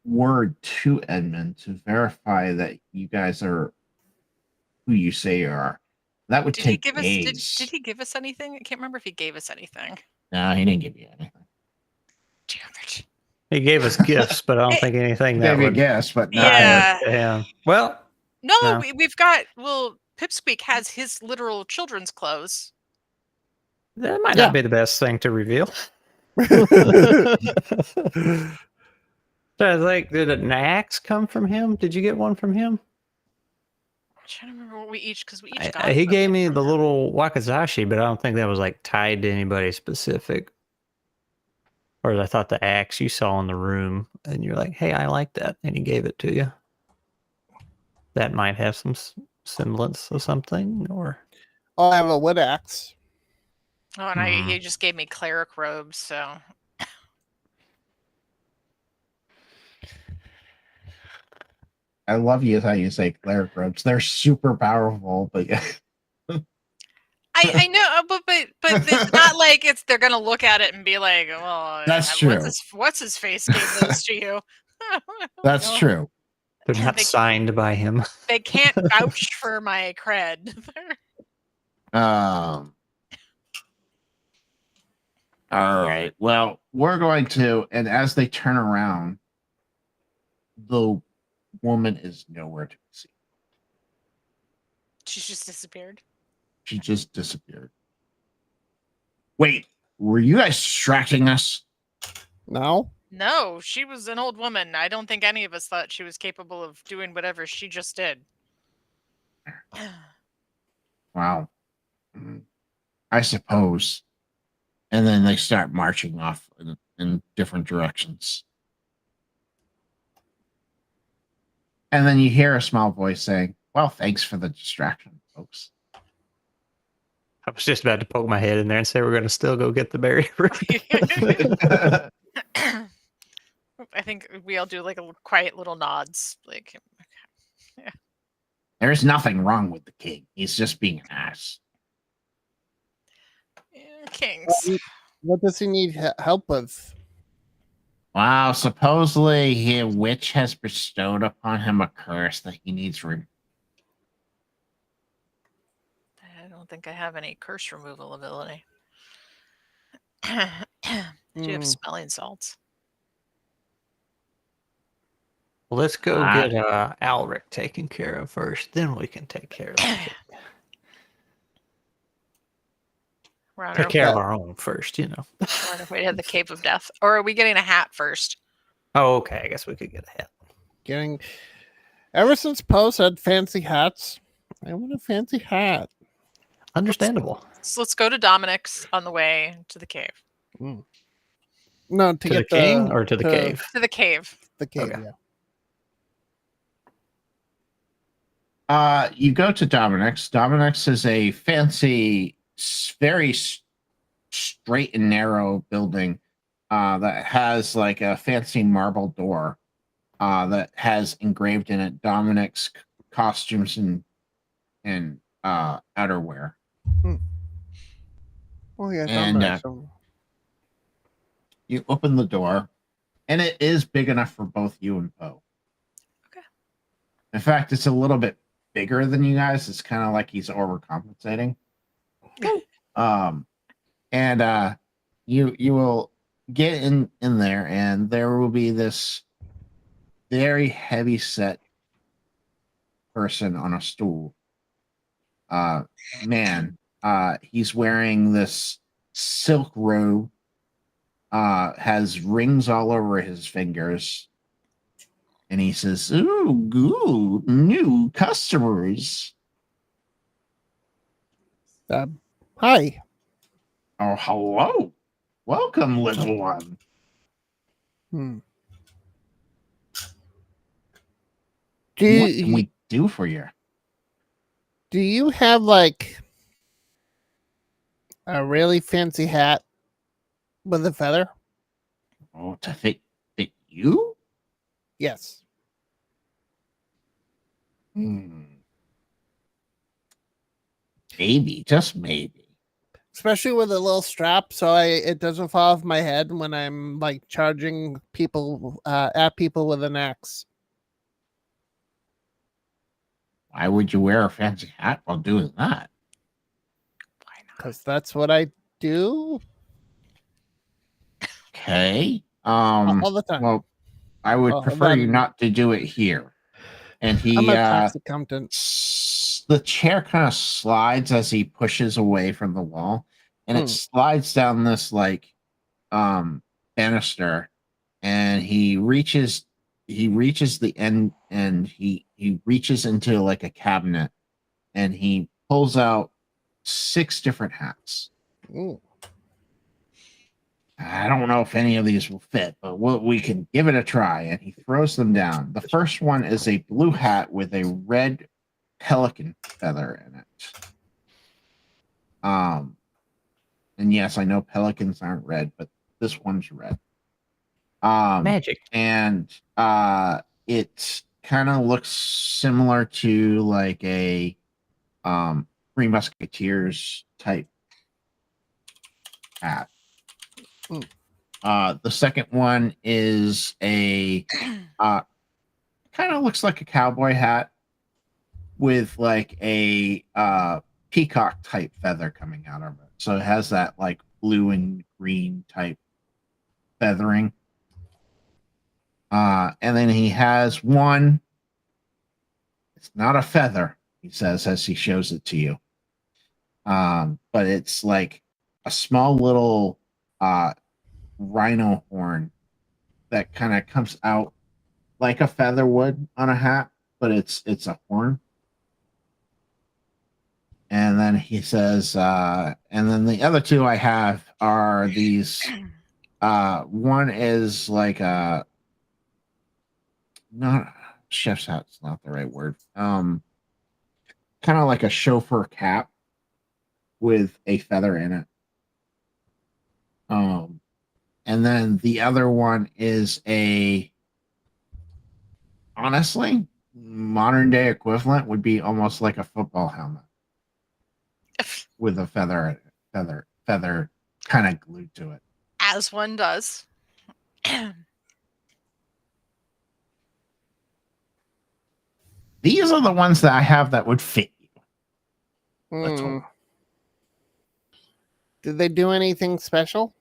word to Edmund to verify that you guys are who you say you are. That would Did he take give us? days. Did he give us anything? I can't remember if he gave us anything. No, he didn't give you anything. Damn it! He gave us gifts, but I don't think anything He that gave you a would guess, but not Yeah. Yeah. Well, No, No. we've got. Well, Pipsqueak has his literal children's clothes. that might Yeah. not be the best thing to reveal. So I was like, did an axe come from him? Did you get one from him? I'm trying to remember what we each because we each got. He gave something me from the him. little wakizashi, but I don't think that was like tied to anybody specific. Or I thought the axe you saw in the room, and you're like, "Hey, I like that," and he gave it to you. That might have some semblance of something, or I have a wood axe. Oh, and he just gave me cleric robes. So I love you how you say cleric robes. They're super powerful, but yeah. I know, but it's not like they're gonna look at it and be like, "Well, That's true. What's his face gave those to you?" That's No. true. they're not They- signed by him. They can't vouch for my cred. All right. Well, we're going to, and as they turn around, the woman is nowhere to be seen. She's just disappeared. She just disappeared. Wait, were you guys distracting us? No, No, she was an old woman. I don't think any of us thought she was capable of doing whatever she just did. Wow. I suppose. And then they start marching off in different directions. And then you hear a small voice saying, "Well, thanks for the distraction, folks." I was just about to poke my head in there and say we're going to still go get the berry root. I think we all do like a quiet little nods. Like, There's nothing wrong with the king. He's just being an ass. kings. what does he need help with? Wow, supposedly a witch has bestowed upon him a curse that he needs removed. I don't think I have any curse removal ability. Do you have smelling salts? Well, let's go Ah. get Alric taken care of first. Then we can take care of the kid. We're on, Take our, care of our own first, you know. we're on our way to the Cape of Death. Or are we getting a hat first? Oh, okay. I guess we could get a hat. Getting ever since Poe said fancy hats, I want a fancy hat. Understandable. So let's go to Dominic's on the way to the cave. No, to To get the king or to the cave? To the cave. The cave, Okay. yeah. You go to Dominic's. Dominic's is a fancy, very straight and narrow building that has like a fancy marble door that has engraved in it Dominic's costumes and outerwear. Oh yeah, And, Dominic, so- You open the door, And it is big enough for both you and Poe. Okay. In fact, it's a little bit bigger than you guys. It's kind of like he's overcompensating. And you will get in there, and there will be this very heavy set person on a stool. Man, he's wearing this silk robe, has rings all over his fingers, and he says, "Ooh, good new customers." Hi. Oh, hello. Welcome, little one. Hmm. What can we do for you? Do you have like a really fancy hat with a feather? Oh, to fit you? Yes. Maybe, just maybe. Especially with a little strap, so it doesn't fall off my head when I'm like charging people at people with an axe. Why would you wear a fancy hat while doing that? Why not? Because that's what I do Okay. all the time. Well, I would Well, prefer you then- not to do it here. And I'm he a tax accountant. the chair kind of slides as he pushes away from the wall, and it slides down this like banister, and he reaches the end, and he reaches into like a cabinet, and he pulls out 6 different hats. Ooh. I don't know if any of these will fit, but we can give it a try. And he throws them down. The first one is a blue hat with a red pelican feather in it. And yes, I know pelicans aren't red, but this one's red. Magic. And it kind of looks similar to like a Three Musketeers type hat. The second one is a kind of looks like a cowboy hat with like a peacock type feather coming out of it. So it has that like blue and green type feathering. And then he has one. It's not a feather, he says as he shows it to you. But it's like a small little rhino horn that kind of comes out like a feather would on a hat, but it's a horn. And then he says, and then the other 2 I have are these. One is like a not chef's hat's not the right word. Kind of like a chauffeur cap with a feather in it. And then the other one is a honestly modern day equivalent would be almost like a football helmet with a feather kind of glued to it. As one does. These are the ones that I have that would fit you. That's all. Did they do anything special?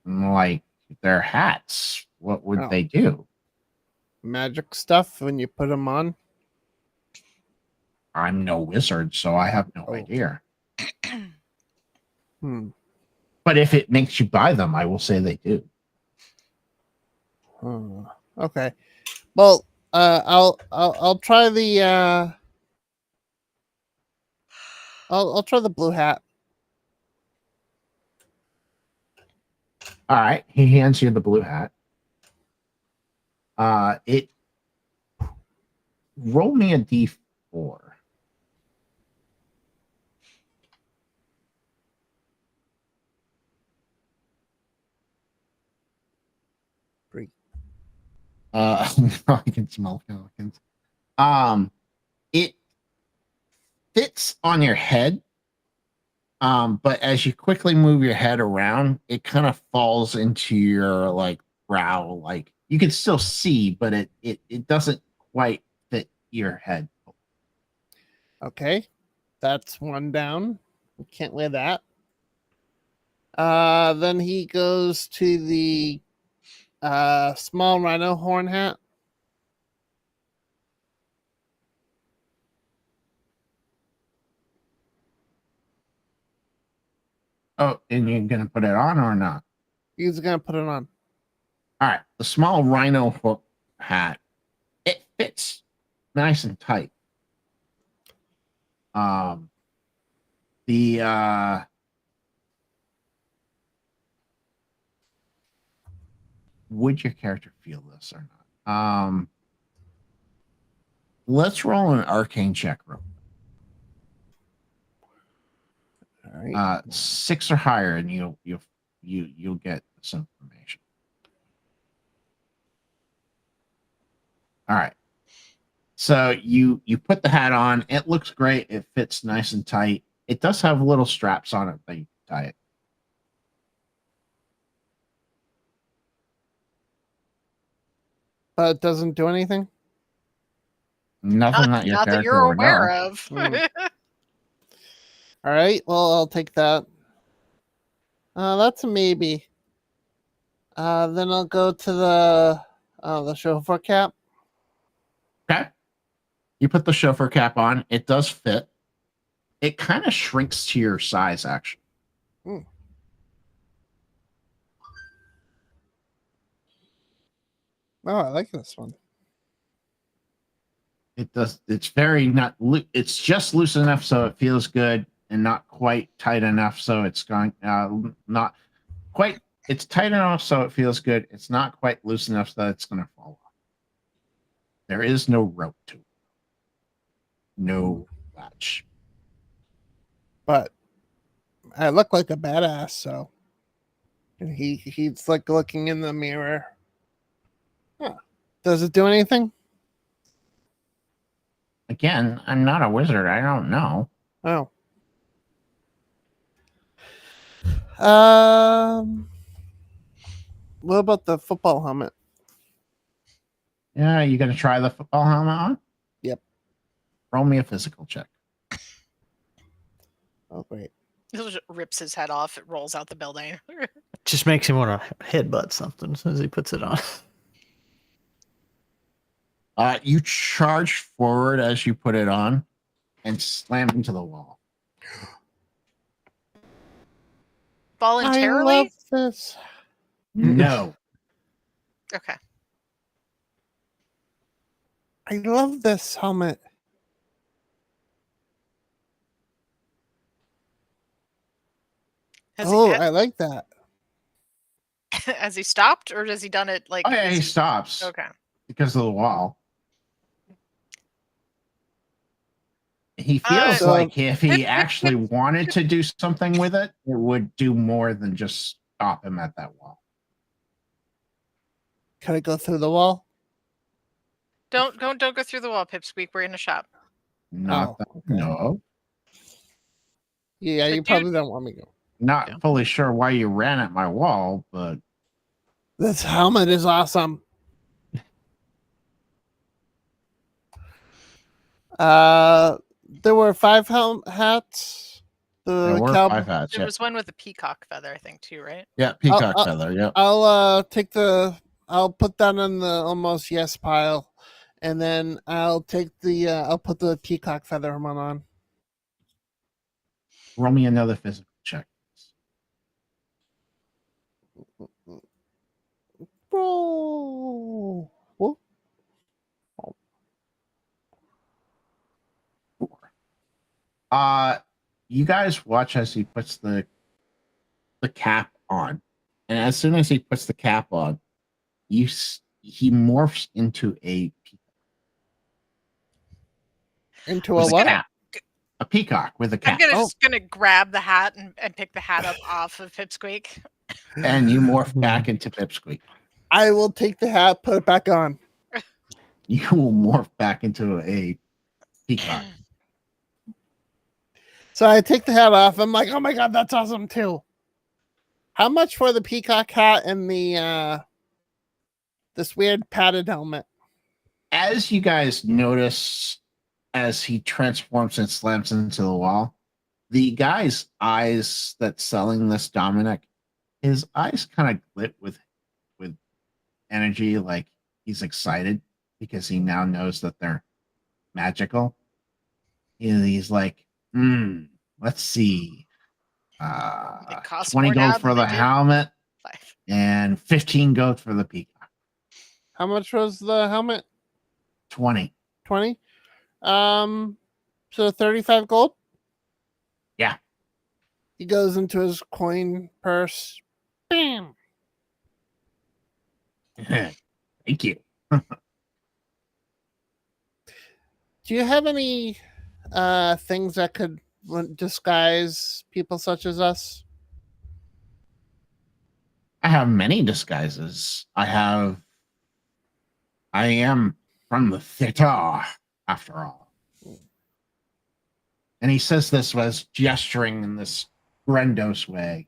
Like their hats. What would they do? Magic stuff when you put them on? I'm no wizard, so I have no idea. But if it makes you buy them, I will say they do. Okay. Well, I'll try the I'll try the blue hat. All right, he hands you the blue hat. It roll me a d4. I can smell pelicans. It fits on your head, But as you quickly move your head around, it kind of falls into your like brow. Like you can still see, but it doesn't quite fit your head. Okay, that's one down. We can't wear that. Then he goes to the small rhino horn hat. Oh, and you're gonna put it on or not? He's gonna put it on. All right, the small rhino hook hat, it fits nice and tight. The would your character feel this or not? Let's roll an arcane check real quick. All right. 6 or higher, and you'll get some information. All right. So you put the hat on. It looks great. It fits nice and tight. It does have little straps on it that you can tie it. But it doesn't do anything. Nothing that your Not that character you're would aware know. of. Mm. All right. Well, I'll take that. That's a maybe. Then I'll go to the chauffeur cap. Okay. You put the chauffeur cap on. It does fit. It kind of shrinks to your size, actually. Oh, I like this one. It does. It's very not. It's just loose enough so it feels good, and not quite tight enough so it's going. Not quite. It's tight enough so it feels good. It's not quite loose enough so that it's going to fall off. There is no rope to it. No latch. But I look like a badass, so. And he's like looking in the mirror. Huh. Does it do anything? Again, I'm not a wizard. I don't know. Oh. What about the football helmet? Yeah, you going to try the football helmet on? Yep. Roll me a physical check. Oh, great. He just rips his head off. It rolls out the building. Just makes him want to headbutt something as soon as he puts it on. You charge forward as you put it on and slam into the wall. Voluntarily? I love this. No. Okay. I love this helmet. Has I like that. has he stopped, or has he done it like? Oh, yeah, is he stops Okay. because of the wall. He feels So- like if he actually wanted to do something with it, it would do more than just stop him at that wall. Can I go through the wall? Don't go through the wall, Pipsqueak. We're in a shop. Not that, okay. no. Yeah, But you probably don't want me to go. Not Yeah. fully sure why you ran at my wall, but This helmet is awesome. There were 5 hats. there The were cow- 5 hats. There Yeah, was one with a peacock feather, I think, too, right? yeah, peacock I'll- feather. Yeah. I'll put that in the almost yes pile, and then I'll put the peacock feather one on. Roll me another physical check. Roll. Whoop. 4. You guys watch as he puts the cap on, and as soon as he puts the cap on, he morphs into a Into with a a what? cap. A peacock with a I'm cap. just gonna grab the hat and pick the hat up off of Pipsqueak. And you morph back into Pipsqueak. I will take the hat, put it back on. You will morph back into a peacock. So I take the hat off. I'm like, oh my god, that's awesome too. How much for the peacock hat and the this weird padded helmet? As you guys notice, as he transforms and slams into the wall, the guy's eyes that's selling this Dominic, his eyes kind of glit with energy, like he's excited because he now knows that they're magical. He's like, let's see. It costs 20 more now gold for than the they did. helmet 5. and 15 gold for the peacock. How much was the helmet? 20. 20. So 35 gold. Yeah. He goes into his coin purse. Bam. Thank you. Do you have any things that could disguise people such as us? I have many disguises. I am from the theater, after all. And he says this was gesturing in this grandiose way.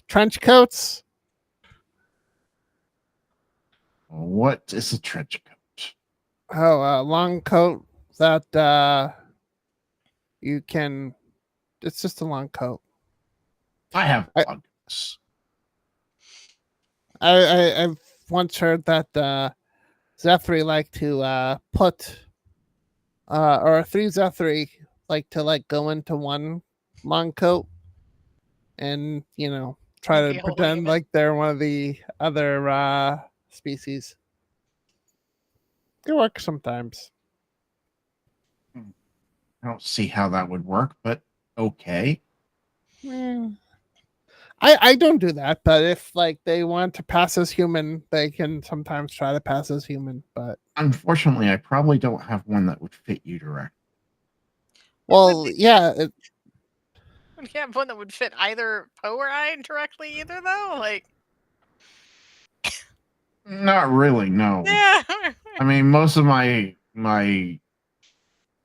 Trench coats. What is a trench coat? Oh, a long coat that you can. It's just a long coat. I have I- bugs. I've once heard that Zethri like to put or 3 Zethri like to go into one long coat and try Be to a whole pretend human. like they're one of the other species. It works sometimes. I don't see how that would work, but okay. I don't do that, but if they want to pass as human, they can sometimes try to pass as human. But Unfortunately, I probably don't have one that would fit you directly. well, yeah, We have one that would fit either Poe or I directly either, though. Like, Not really, no. yeah. I mean, most of my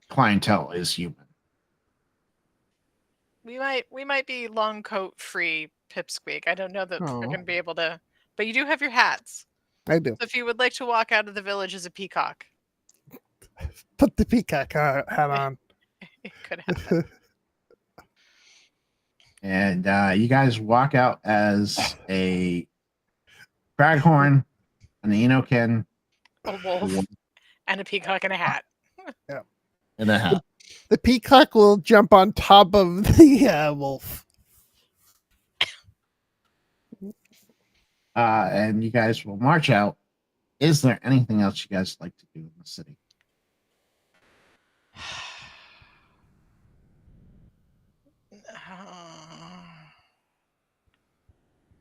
clientele is human. we might be long coat free, Pipsqueak. I don't know that Oh. we're gonna be able to, but you do have your hats. I do. So if you would like to walk out of the village as a peacock, Put the peacock hat on. it could happen. And you guys walk out as a Craghorn, an Enokin, A wolf and a peacock and a hat. and a hat. The peacock will jump on top of the wolf. And you guys will march out. Is there anything else you guys like to do in the city?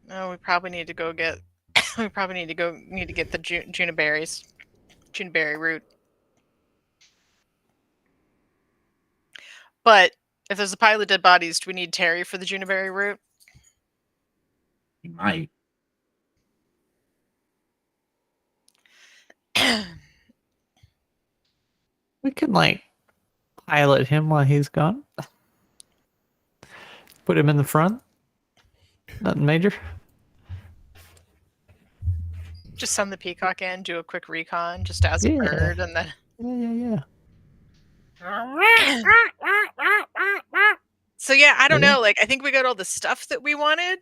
No, we probably need to go get. We probably need to get the juniperberries, juniperberry root. But if there's a pile of dead bodies, do we need Terry for the juniperberry root? You might. We can pilot him while he's gone. Put him in the front. Nothing major. Just send the peacock in, do a quick recon, just as a Yeah. bird, and then. Yeah. So yeah, I don't Yeah. know. I think we got all the stuff that we wanted,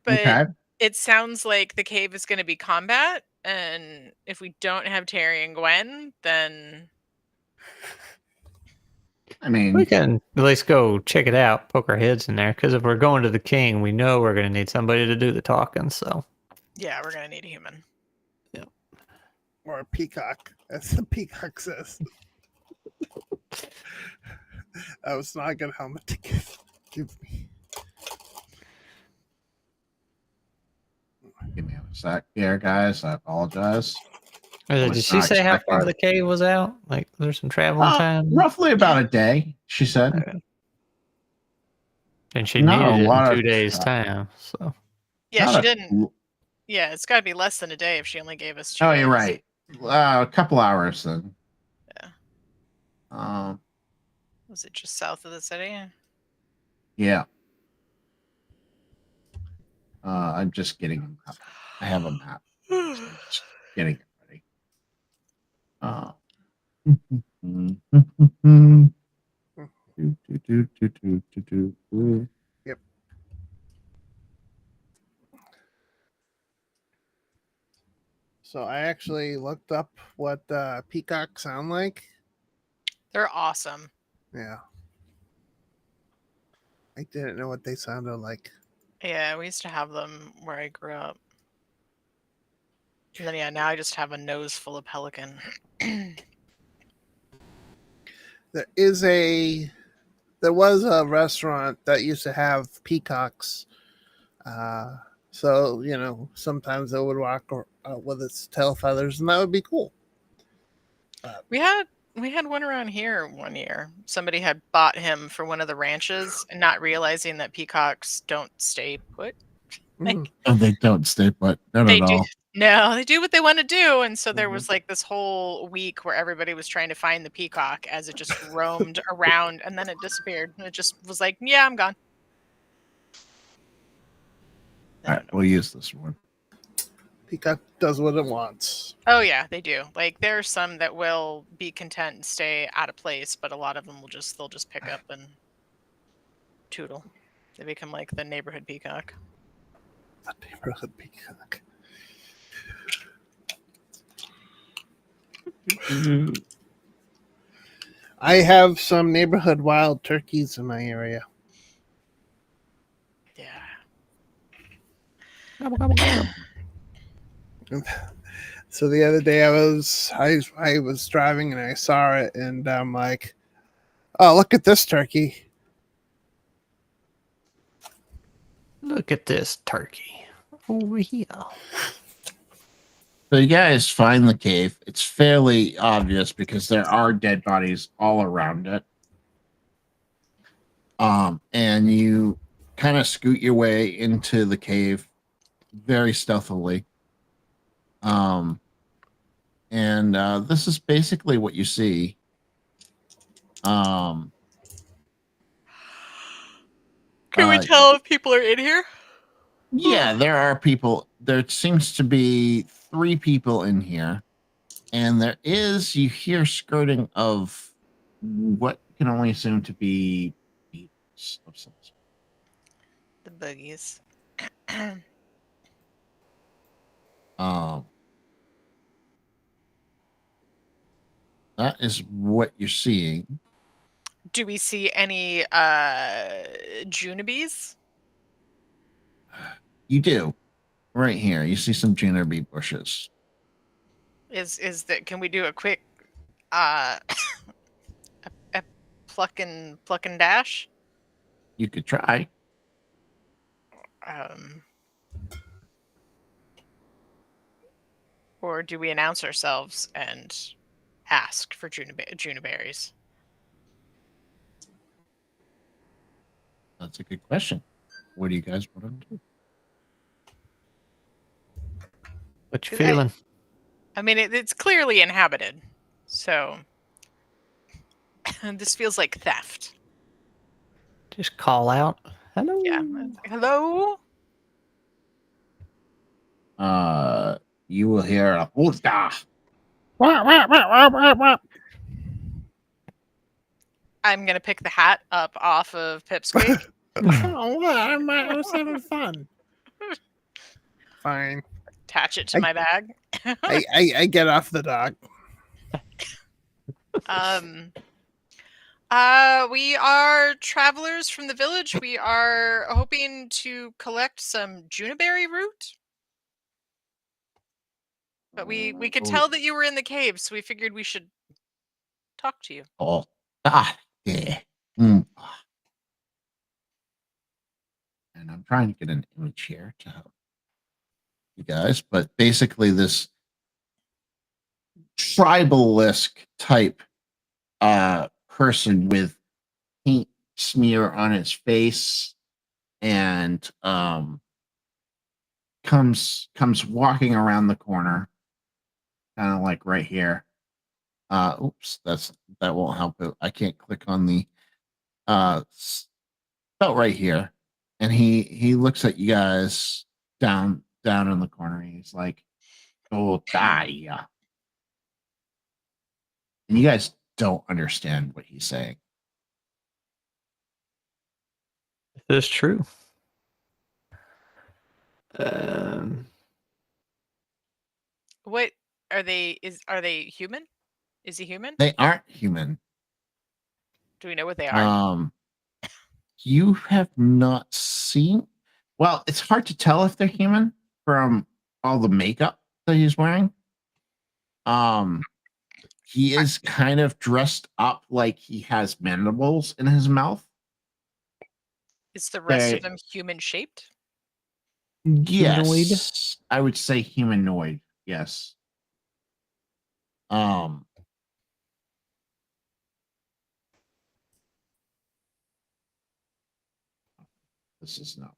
but Okay. it sounds like the cave is going to be combat, and if we don't have Terry and Gwen, then I mean, We can at least go check it out, poke our heads in there, because if we're going to the king, we know we're going to need somebody to do the talking. So yeah, we're going to need a human. Or a peacock, as the peacock says. That was not a good helmet to give me. give me a sec here, guys. I apologize. did was she not say how far expecting- the cave was out? There's some traveling time, Roughly about a day, she said. Okay. And she Not a needed it lot in of 2 days' time. time. So Yeah, Not she a- didn't. Yeah, it's got to be less than a day if she only gave us 2 Oh, days. you're right. A couple hours then. Yeah. Um, Was it just south of the city? yeah. I'm just getting a map. I have a map. So I'm just getting it ready. Yep. So I actually looked up what peacocks sound like. They're awesome. Yeah. I didn't know what they sounded like. Yeah, we used to have them where I grew up. And then yeah, now I just have a nose full of pelican. There was a restaurant that used to have peacocks. So sometimes it would walk with its tail feathers, and that would be cool. We had one around here one year. Somebody had bought him for one of the ranches and not realizing that peacocks don't stay put. Mhm. Oh, they don't stay put. Not They at do. all. No, they do what they want to do. And so there Mhm. was like this whole week where everybody was trying to find the peacock as it just roamed around and then it disappeared. And it just was like, yeah, I'm gone. All right, we'll use this one. Peacock does what it wants. Oh yeah, they do. Like there are some that will be content and stay out of place, but a lot of them they'll just pick up and tootle. They become like the neighborhood peacock. The neighborhood peacock. I have some neighborhood wild turkeys in my area. Yeah. So the other day I was driving and I saw it and I'm like, oh, look at this turkey. Look at this turkey over here. So you guys find the cave. It's fairly obvious because there are dead bodies all around it. And you kind of scoot your way into the cave very stealthily. And this is basically what you see. Can we tell if people are in here? Yeah, there are people. There seems to be 3 people in here. And you hear skirting of what you can only assume to be beetles of some sort. The boogies. That is what you're seeing. Do we see any junipes? You do. Right here. You see some juniper bushes. Is that can we do a quick a pluck and dash? You could try. Or do we announce ourselves and ask for juniperberries? That's a good question. What do you guys want to do? What you feeling? I mean, it's clearly inhabited, so this feels like theft. Just call out. Hello. Yeah. Hello. You will hear a "Wooda." I'm gonna pick the hat up off of Pipsqueak. Oh, I was having fun. Fine. Attach it to my bag. I get off the dog. We are travelers from the village. We are hoping to collect some juniperberry root. But we could tell that you were in the cave, so we figured we should talk to you. Oh, yeah. And I'm trying to get an image here to help you guys, but basically this tribalisque type person with paint smear on his face and comes walking around the corner kind of like right here. Oops, that won't help it. I can't click on the about right here, and he looks at you guys down in the corner. He's like, "Oh, die!" And you guys don't understand what he's saying. This is true. Um, What are they? Are they human? Is he human? They aren't human. Do we know what they are? You have not seen. Well, it's hard to tell if they're human from all the makeup that he's wearing. He is kind of dressed up like he has mandibles in his mouth. Is the rest of They- them human shaped? Humanoid? Yes, I would say humanoid. Yes. This is not.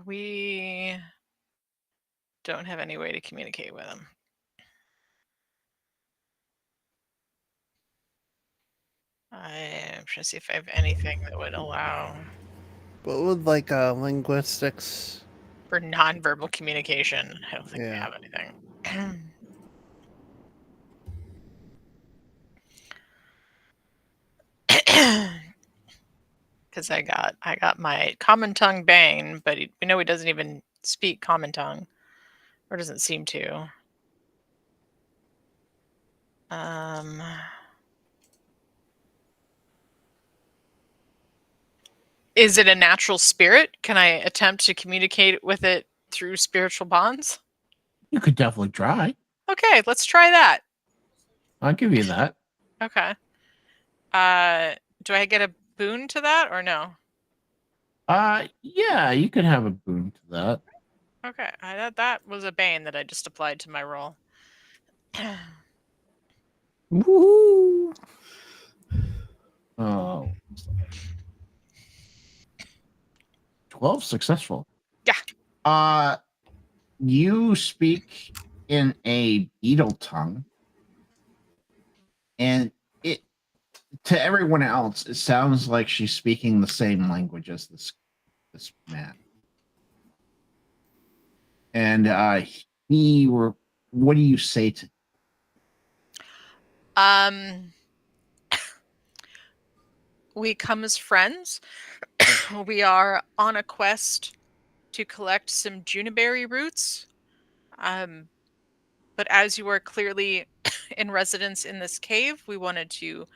We don't have any way to communicate with him. I'm trying to see if I have anything that would allow But with like linguistics, for nonverbal communication. I don't think we Yeah. have anything. Because I got my common tongue Bane, but we know he doesn't even speak common tongue, or doesn't seem to. Is it a natural spirit? Can I attempt to communicate with it through spiritual bonds? You could definitely try. Okay, let's try that. I'll give you that. Okay. Do I get a boon to that or no? Yeah, you could have a boon to that. Okay, that was a bane that I just applied to my roll. woohoo! Oh. 12 successful. Yeah. You speak in a beetle tongue, and it to everyone else, it sounds like she's speaking the same language as this man. And what do you say to? We come as friends. We are on a quest to collect some juniperberry roots. But as you are clearly in residence in this cave, we wanted to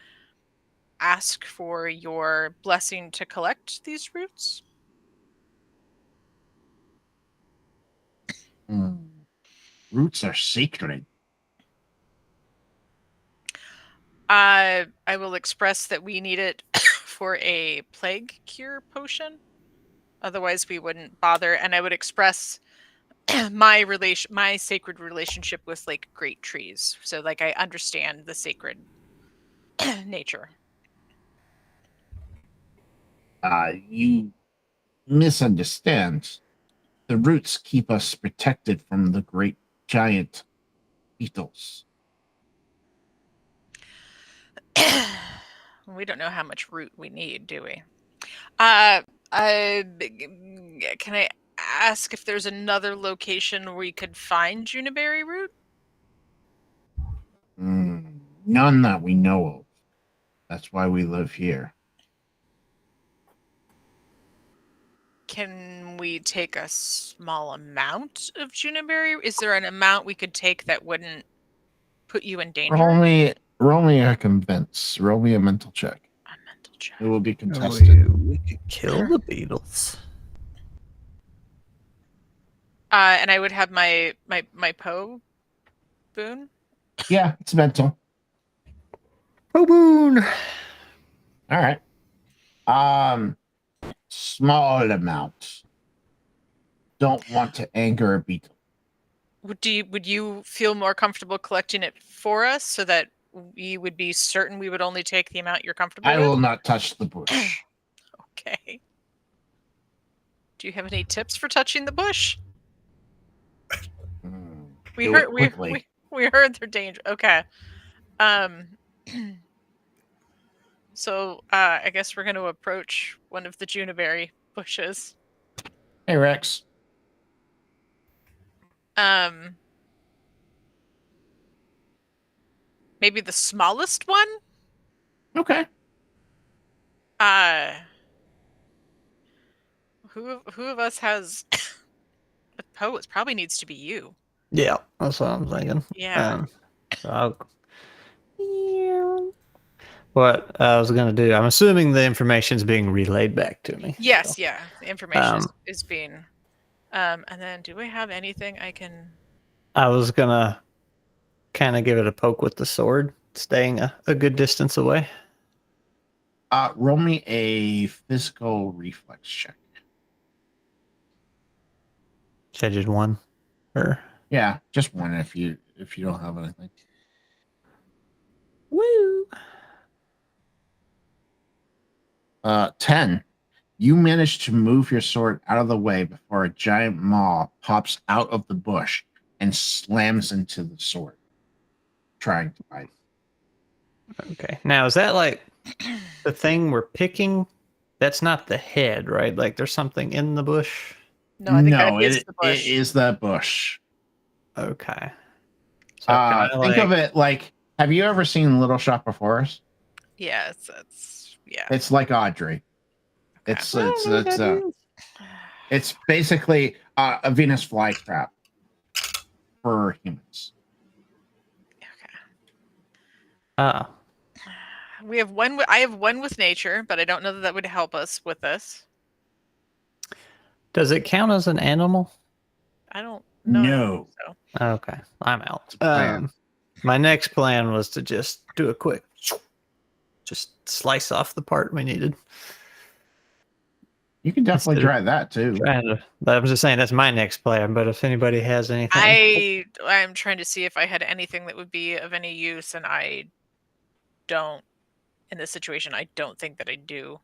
ask for your blessing to collect these roots. Roots are sacred. I will express that we need it for a plague cure potion. Otherwise, we wouldn't bother. And I would express my sacred relationship with like great trees. So like I understand the sacred nature. You misunderstand. The roots keep us protected from the great giant beetles. We don't know how much root we need, do we? Can I ask if there's another location where we could find juniperberry root? None that we know of. That's why we live here. Can we take a small amount of juniperberry? Is there an amount we could take that wouldn't put you in danger? Roll me a convince. Roll me a mental check. A mental check. It will be contested. We could kill the beetles. And I would have my Poe boon. Yeah, it's mental. Oh, boon! All right. Small amount. Don't want to anger a beetle. Would you feel more comfortable collecting it for us so that we would be certain we would only take the amount you're comfortable I with? will not touch the bush. Okay. Do you have any tips for touching the bush? We Do heard it quickly. we heard they're dangerous. Okay. Um so I guess we're going to approach one of the juniperberry bushes. Hey, Rex. Maybe the smallest one? Okay. Who of us has a poe? It probably needs to be you. Yeah, that's what I'm thinking. Yeah. So what I was gonna do, I'm assuming the information's being relayed back to me. Yes, so. yeah. The information is being and then do we have anything I can I was gonna kind of give it a poke with the sword, staying a good distance away. Roll me a physical reflex check. Should I just one? Or Yeah, just one if you don't have anything. woo. 10. You manage to move your sword out of the way before a giant maw pops out of the bush and slams into the sword, trying to bite. Okay. Now is that like the thing we're picking? That's not the head, right? Like there's something in the bush. No, I think No, that is it the bush. is that bush. Okay. So kinda Think of it like, have you ever seen Little Shop of Horrors? Yeah, yeah. It's like Audrey. Okay. It's basically a Venus flytrap for humans. Ah. We have one. I have one with nature, but I don't know that would help us with this. Does it count as an animal? I don't know. No. So. Okay, I'm out. Plan. My next plan was to just do a quick, just slice off the part we needed. You can definitely try that too. I was just saying that's my next plan, but if anybody has anything, I'm trying to see if I had anything that would be of any use, and I don't. In this situation, I don't think that I do.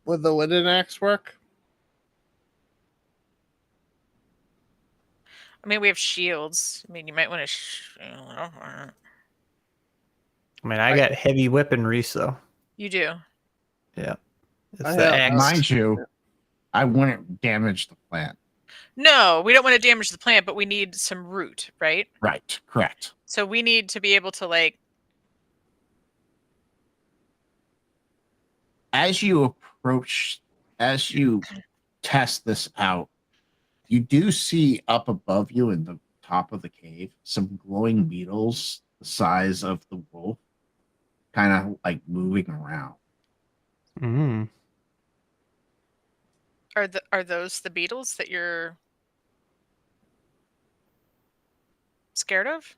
Would the wooden axe work? I mean, we have shields. I mean, you might want to. I mean, I got heavy weaponry, so You do. yeah. It's I the have- axe. Mind you, I wouldn't damage the plant. No, we don't want to damage the plant, but we need some root, right? Right. Correct. So we need to be able to like. As you test this out, you do see up above you in the top of the cave some glowing beetles the size of the wolf, kind of like moving around. Mm. Are those the beetles that you're scared of?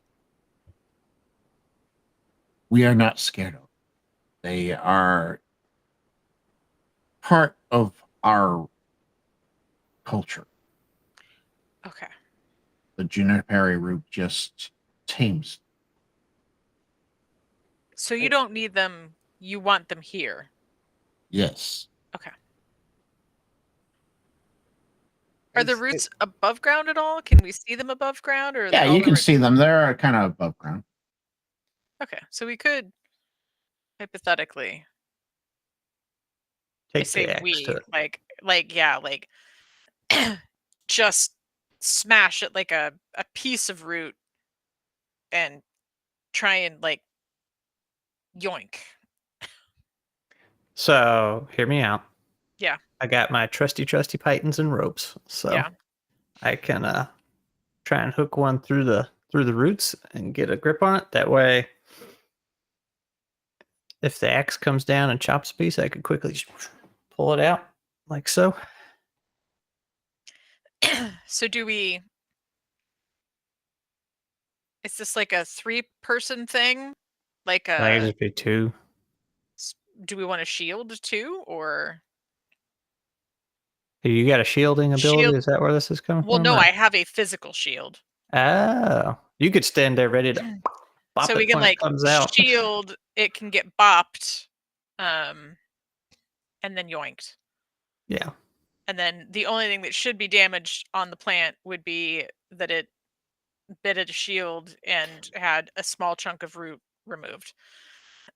We are not scared of them. They are part of our culture. Okay. The juniper root just tames. So you don't need them. You want them here. Yes. Okay. Are the roots above ground at all? Can we see them above ground, or are they Yeah, all you can over- see them. They're kind of above ground. Okay, so we could hypothetically I Take say the axe we to it. like yeah, like just smash it like a piece of root and try and like yoink. So hear me out. Yeah. I got my trusty pythons and ropes, so Yeah. I can try and hook one through the roots and get a grip on it. That way, if the axe comes down and chops a piece, I could quickly just pull it out like so. So do we is this like a 3-person thing? Like I could just be two. do we want a shield too, or You got a shielding ability? Shield- Is that where this is coming well from? no, or- I have a physical shield. Oh, you could stand there ready to Bop So it we can when it like comes out. shield. It can get bopped, and then yoinked. Yeah. And then the only thing that should be damaged on the plant would be that it bit at a shield and had a small chunk of root removed.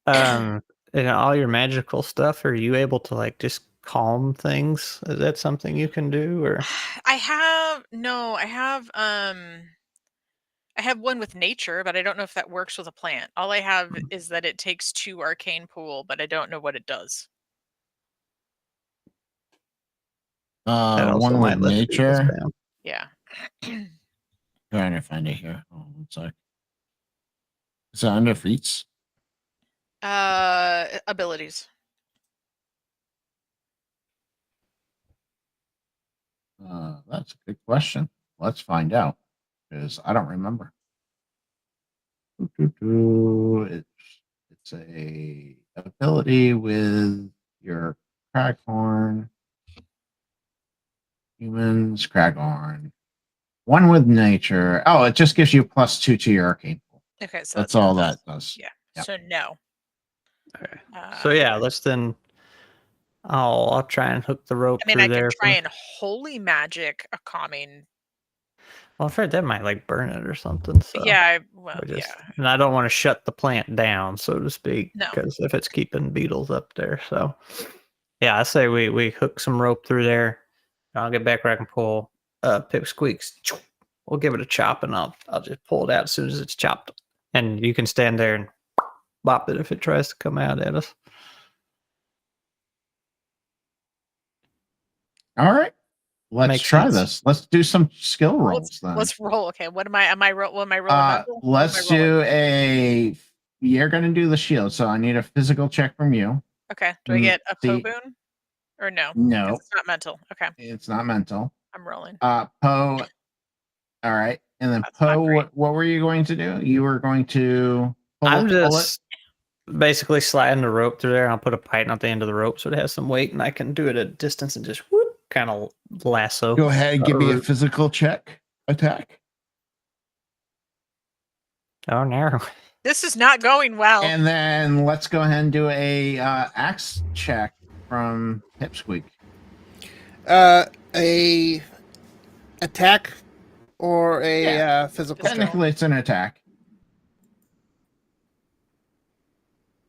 And all your magical stuff, are you able to like just calm things? Is that something you can do, or I have one with nature, but I don't know if that works with a plant. All I have is that it takes 2 arcane pool, but I don't know what it does. that also One with might let people nature. spam? Yeah. Trying to find it here. Oh, one sec. Is it under feats? Abilities. That's a good question. Let's find out because I don't remember. It's a ability with your Craghorn. Humans, Craghorn. One with nature. Oh, it just gives you +2 to your arcane pool. Okay, so That's all that does. Yeah. Yep. So no. Okay. So yeah, Uh, let's then. I'll try and hook the rope I mean, through I can there. try and holy magic a calming. Well, I'm afraid that might like burn it or something. So Yeah. yeah. And I don't want to shut the plant down, so to speak, No. because if it's keeping beetles up there. So yeah, I say we hook some rope through there. I'll get back where I can pull Pipsqueaks. We'll give it a chop, and I'll just pull it out as soon as it's chopped. And you can stand there and bop it if it tries to come out at us. All right. Let's Makes try sense. this. Let's do some skill rolls then. Let's roll. Okay, what am I rolling mental? Let's What am I rolling? do a. You're going to do the shield, so I need a physical check from you. Okay. Do I get a see- boon? Or no? No, It's not mental. Okay. it's not mental. I'm rolling. Poe. All right, and then That's not Poe. great. What were you going to do? You were going to. I'm pull it? just basically sliding the rope through there, and I'll put a python at the end of the rope so it has some weight, and I can do it at a distance and just whoop, kind of lasso. Go ahead and give me a root. physical check attack. Oh no! This is not going well. And then let's go ahead and do a axe check from Pipsqueak. A attack or a physical check? Technically, it's an attack.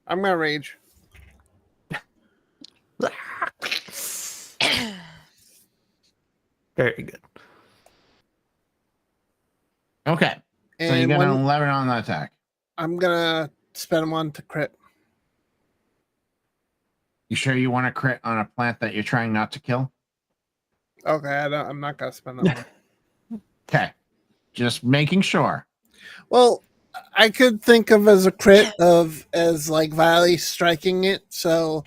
I'm gonna rage. Very good. Okay, so you And got an one, 11 on the attack. I'm gonna spend one to crit. You sure you want to crit on a plant that you're trying not to kill? Okay, I'm not gonna spend that one. Okay, just making sure. Well, I could think of as a crit as like Valley striking it, so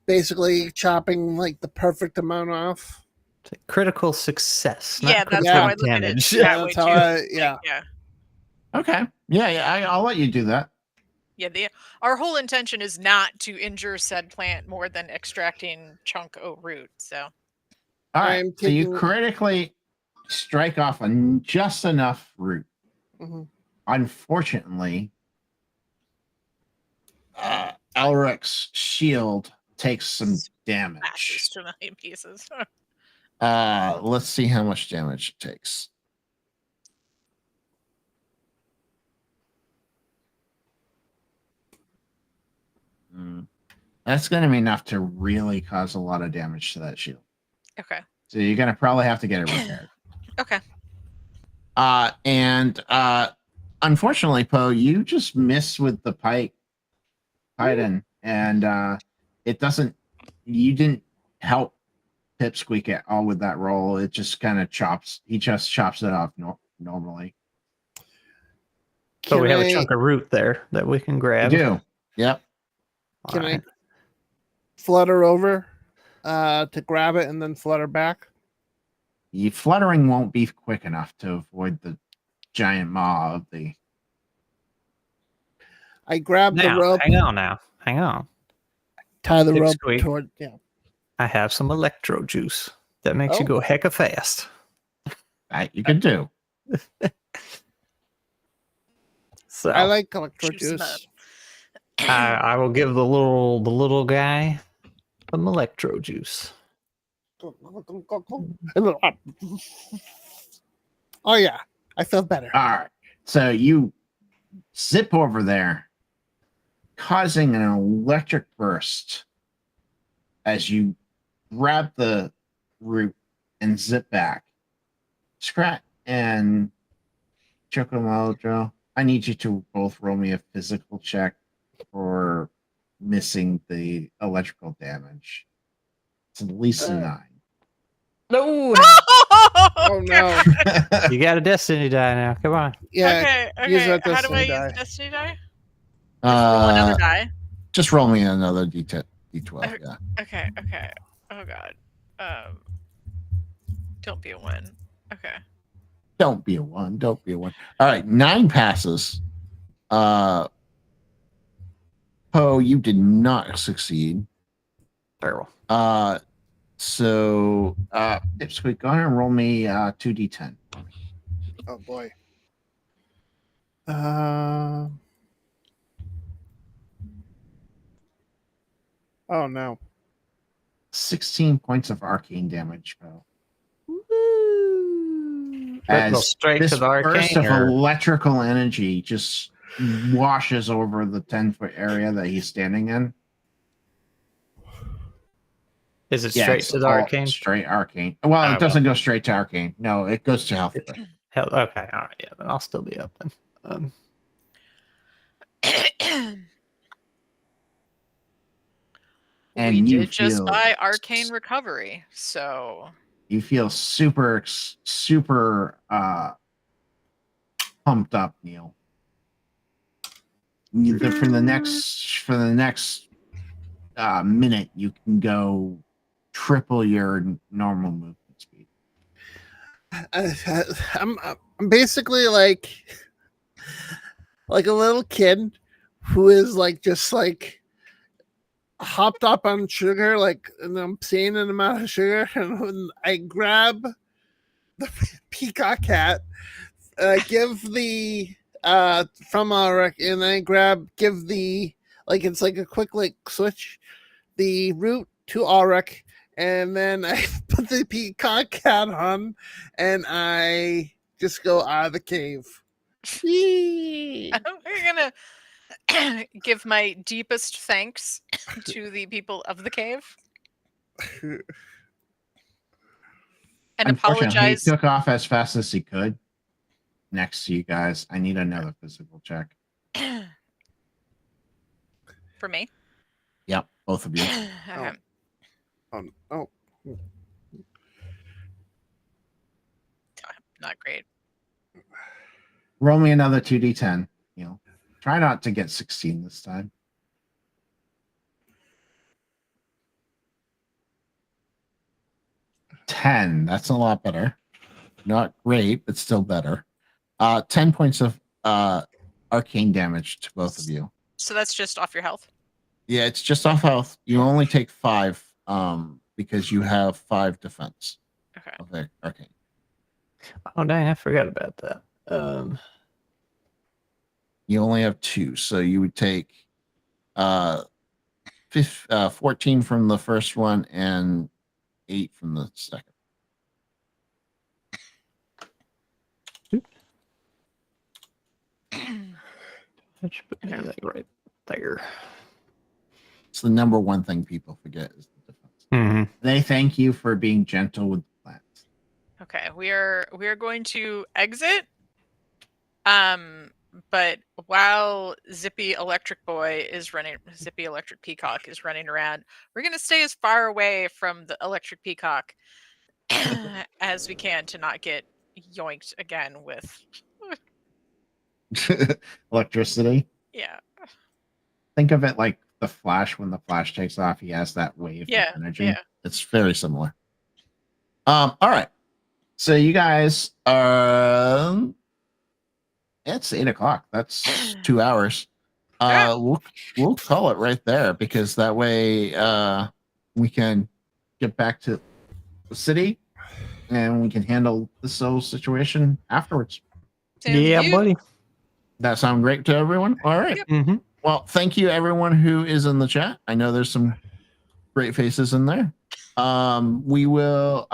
basically chopping like the perfect amount off. It's a critical success. Not Yeah, that's critical how I look at it. damage. Yeah, That way that's how too. yeah. Yeah. Okay, yeah, I'll let you do that. Yeah, our whole intention is not to injure said plant more than extracting chunk o' root. So All right, I'm so you taking- critically strike off just enough root. Mhm. Unfortunately, Elric's shield takes some smashes damage. to a million pieces. Let's see how much damage it takes. That's going to be enough to really cause a lot of damage to that shield. Okay. So you're going to probably have to get it repaired. Okay. And unfortunately, Poe, you just miss with the python, and it doesn't. You didn't help Pipsqueak at all with that roll. It just kind of chops. He just chops it off normally. So we have Can a I- chunk of root there that we can You grab. do. Yep. Can Alright. I flutter over to grab it and then flutter back? The fluttering won't be quick enough to avoid the giant maw of the. I grab the Now, rope, hang on now. Hang on. tie the rope Pipsqueak. toward I have some electro juice that makes you Oh. go hecka fast. That you can do. So I like electro Juice 'em up. juice. I will give the little guy some electro juice. Oh yeah, I feel better. All right. So you zip over there, causing an electric burst as you grab the root and zip back. Scrat and Chocomojo, I need you to both roll me a physical check for missing the electrical damage. It's at least a 9. No, Oh no. you got a destiny die now. Come on. Yeah. Okay. use Okay. that How do I destiny die. use the destiny die? Just roll another die. Just roll me another D12. Okay. Yeah. Okay. Okay. Oh god. Don't be a 1. Okay. Don't be a 1. Don't be a 1. All right. 9 passes. Poe, you did not succeed. Terrible. So Dipsqueak, go ahead and roll me 2d10. Oh boy. Oh no. 16 points of arcane damage, Poe. That goes straight this to the burst arcane. of Or electrical energy just washes over the 10-foot area that he's standing in. is it Yeah, straight it's to the all arcane? Straight arcane. Well, Oh, it doesn't go straight to arcane. No, it goes to health. Hell, okay, all right, yeah, then I'll still be up then. And we you did just feel- buy arcane recovery, so You feel super pumped up, Neil. For the next minute, you can go triple your normal movement speed. I'm basically like a little kid who is like just like hopped up on sugar, like, and I'm seeing an amount of sugar, and when I grab the peacock hat, give the from Ulrich, and I give the, like, it's like a quick like switch the route to Ulrich, and then I put the peacock hat on, and I just go out of the cave. Whee! we're gonna give my deepest thanks to the people of the cave and Unfortunately, apologize. he took off as fast as he could. Next to you guys, I need another physical check. For me. Yep, both of you. Okay. Oh. Not great. Roll me another 2d10. You know, try not to get 16 this time. 10. That's a lot better. Not great, but still better. 10 points of arcane damage to both of you. So that's just off your health. Yeah, it's just off health. You only take 5 because you have 5 defense. Okay. Of the arcane. Oh dang, I forgot about that. You only have 2, so you would take 14 from the first one and 8 from the second. That should put me like right there. It's the number one thing people forget is the defense. Mm-hmm. They thank you for being gentle with the plants. Okay, we are going to exit. But while Zippy Electric Peacock is running around, we're gonna stay as far away from the Electric Peacock as we can to not get yoinked again with. Electricity. Yeah. Think of it like the Flash. When the Flash takes off, he has that wave Yeah. of energy. Yeah. It's very similar. All right. So you guys it's 8 o'clock. That's 2 hours. Yeah. We'll call it right there because that way we can get back to the city and we can handle this whole situation afterwards. Sounds Yeah, good. buddy. That sound great to everyone? All right. Yep. Mm-hmm. Well, thank you everyone who is in the chat. I know there's some great faces in there. We will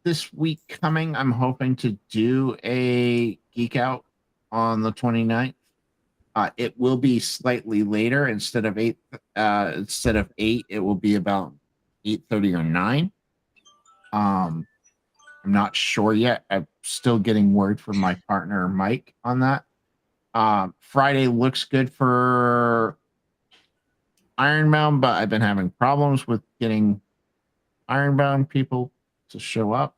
this week coming, I'm hoping to do a geek out on the 29th. It will be slightly later instead of 8 it will be about 8:30 or 9. I'm not sure yet. I'm still getting word from my partner Mike on that. Friday looks good for Ironbound, but I've been having problems with getting Ironbound people to show up.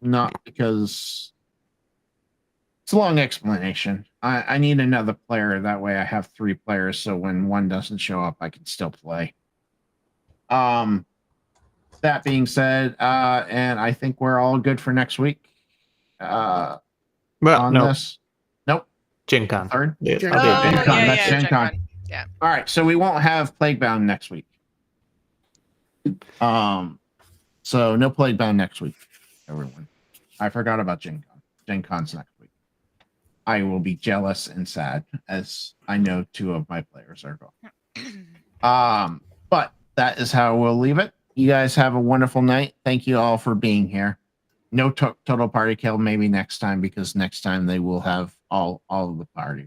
Not because it's a long explanation. I need another player. That way I have 3 players. So when one doesn't show up, I can still play. That being said, and I think we're all good for next week. Well, On no, this. Nope. Gen Con. Third. Yeah, Gen I'll do Con. it. Gen Con, yeah, that's yeah, Gen Gen Con. Con. Yeah. All right, so we won't have Plaguebound next week. So no Plaguebound next week, everyone. I forgot about Gen Con. Gen Con's next week. I will be jealous and sad as I know 2 of my players are going. But that is how we'll leave it. You guys have a wonderful night. Thank you all for being here. No total party kill maybe next time because next time they will have all of the party.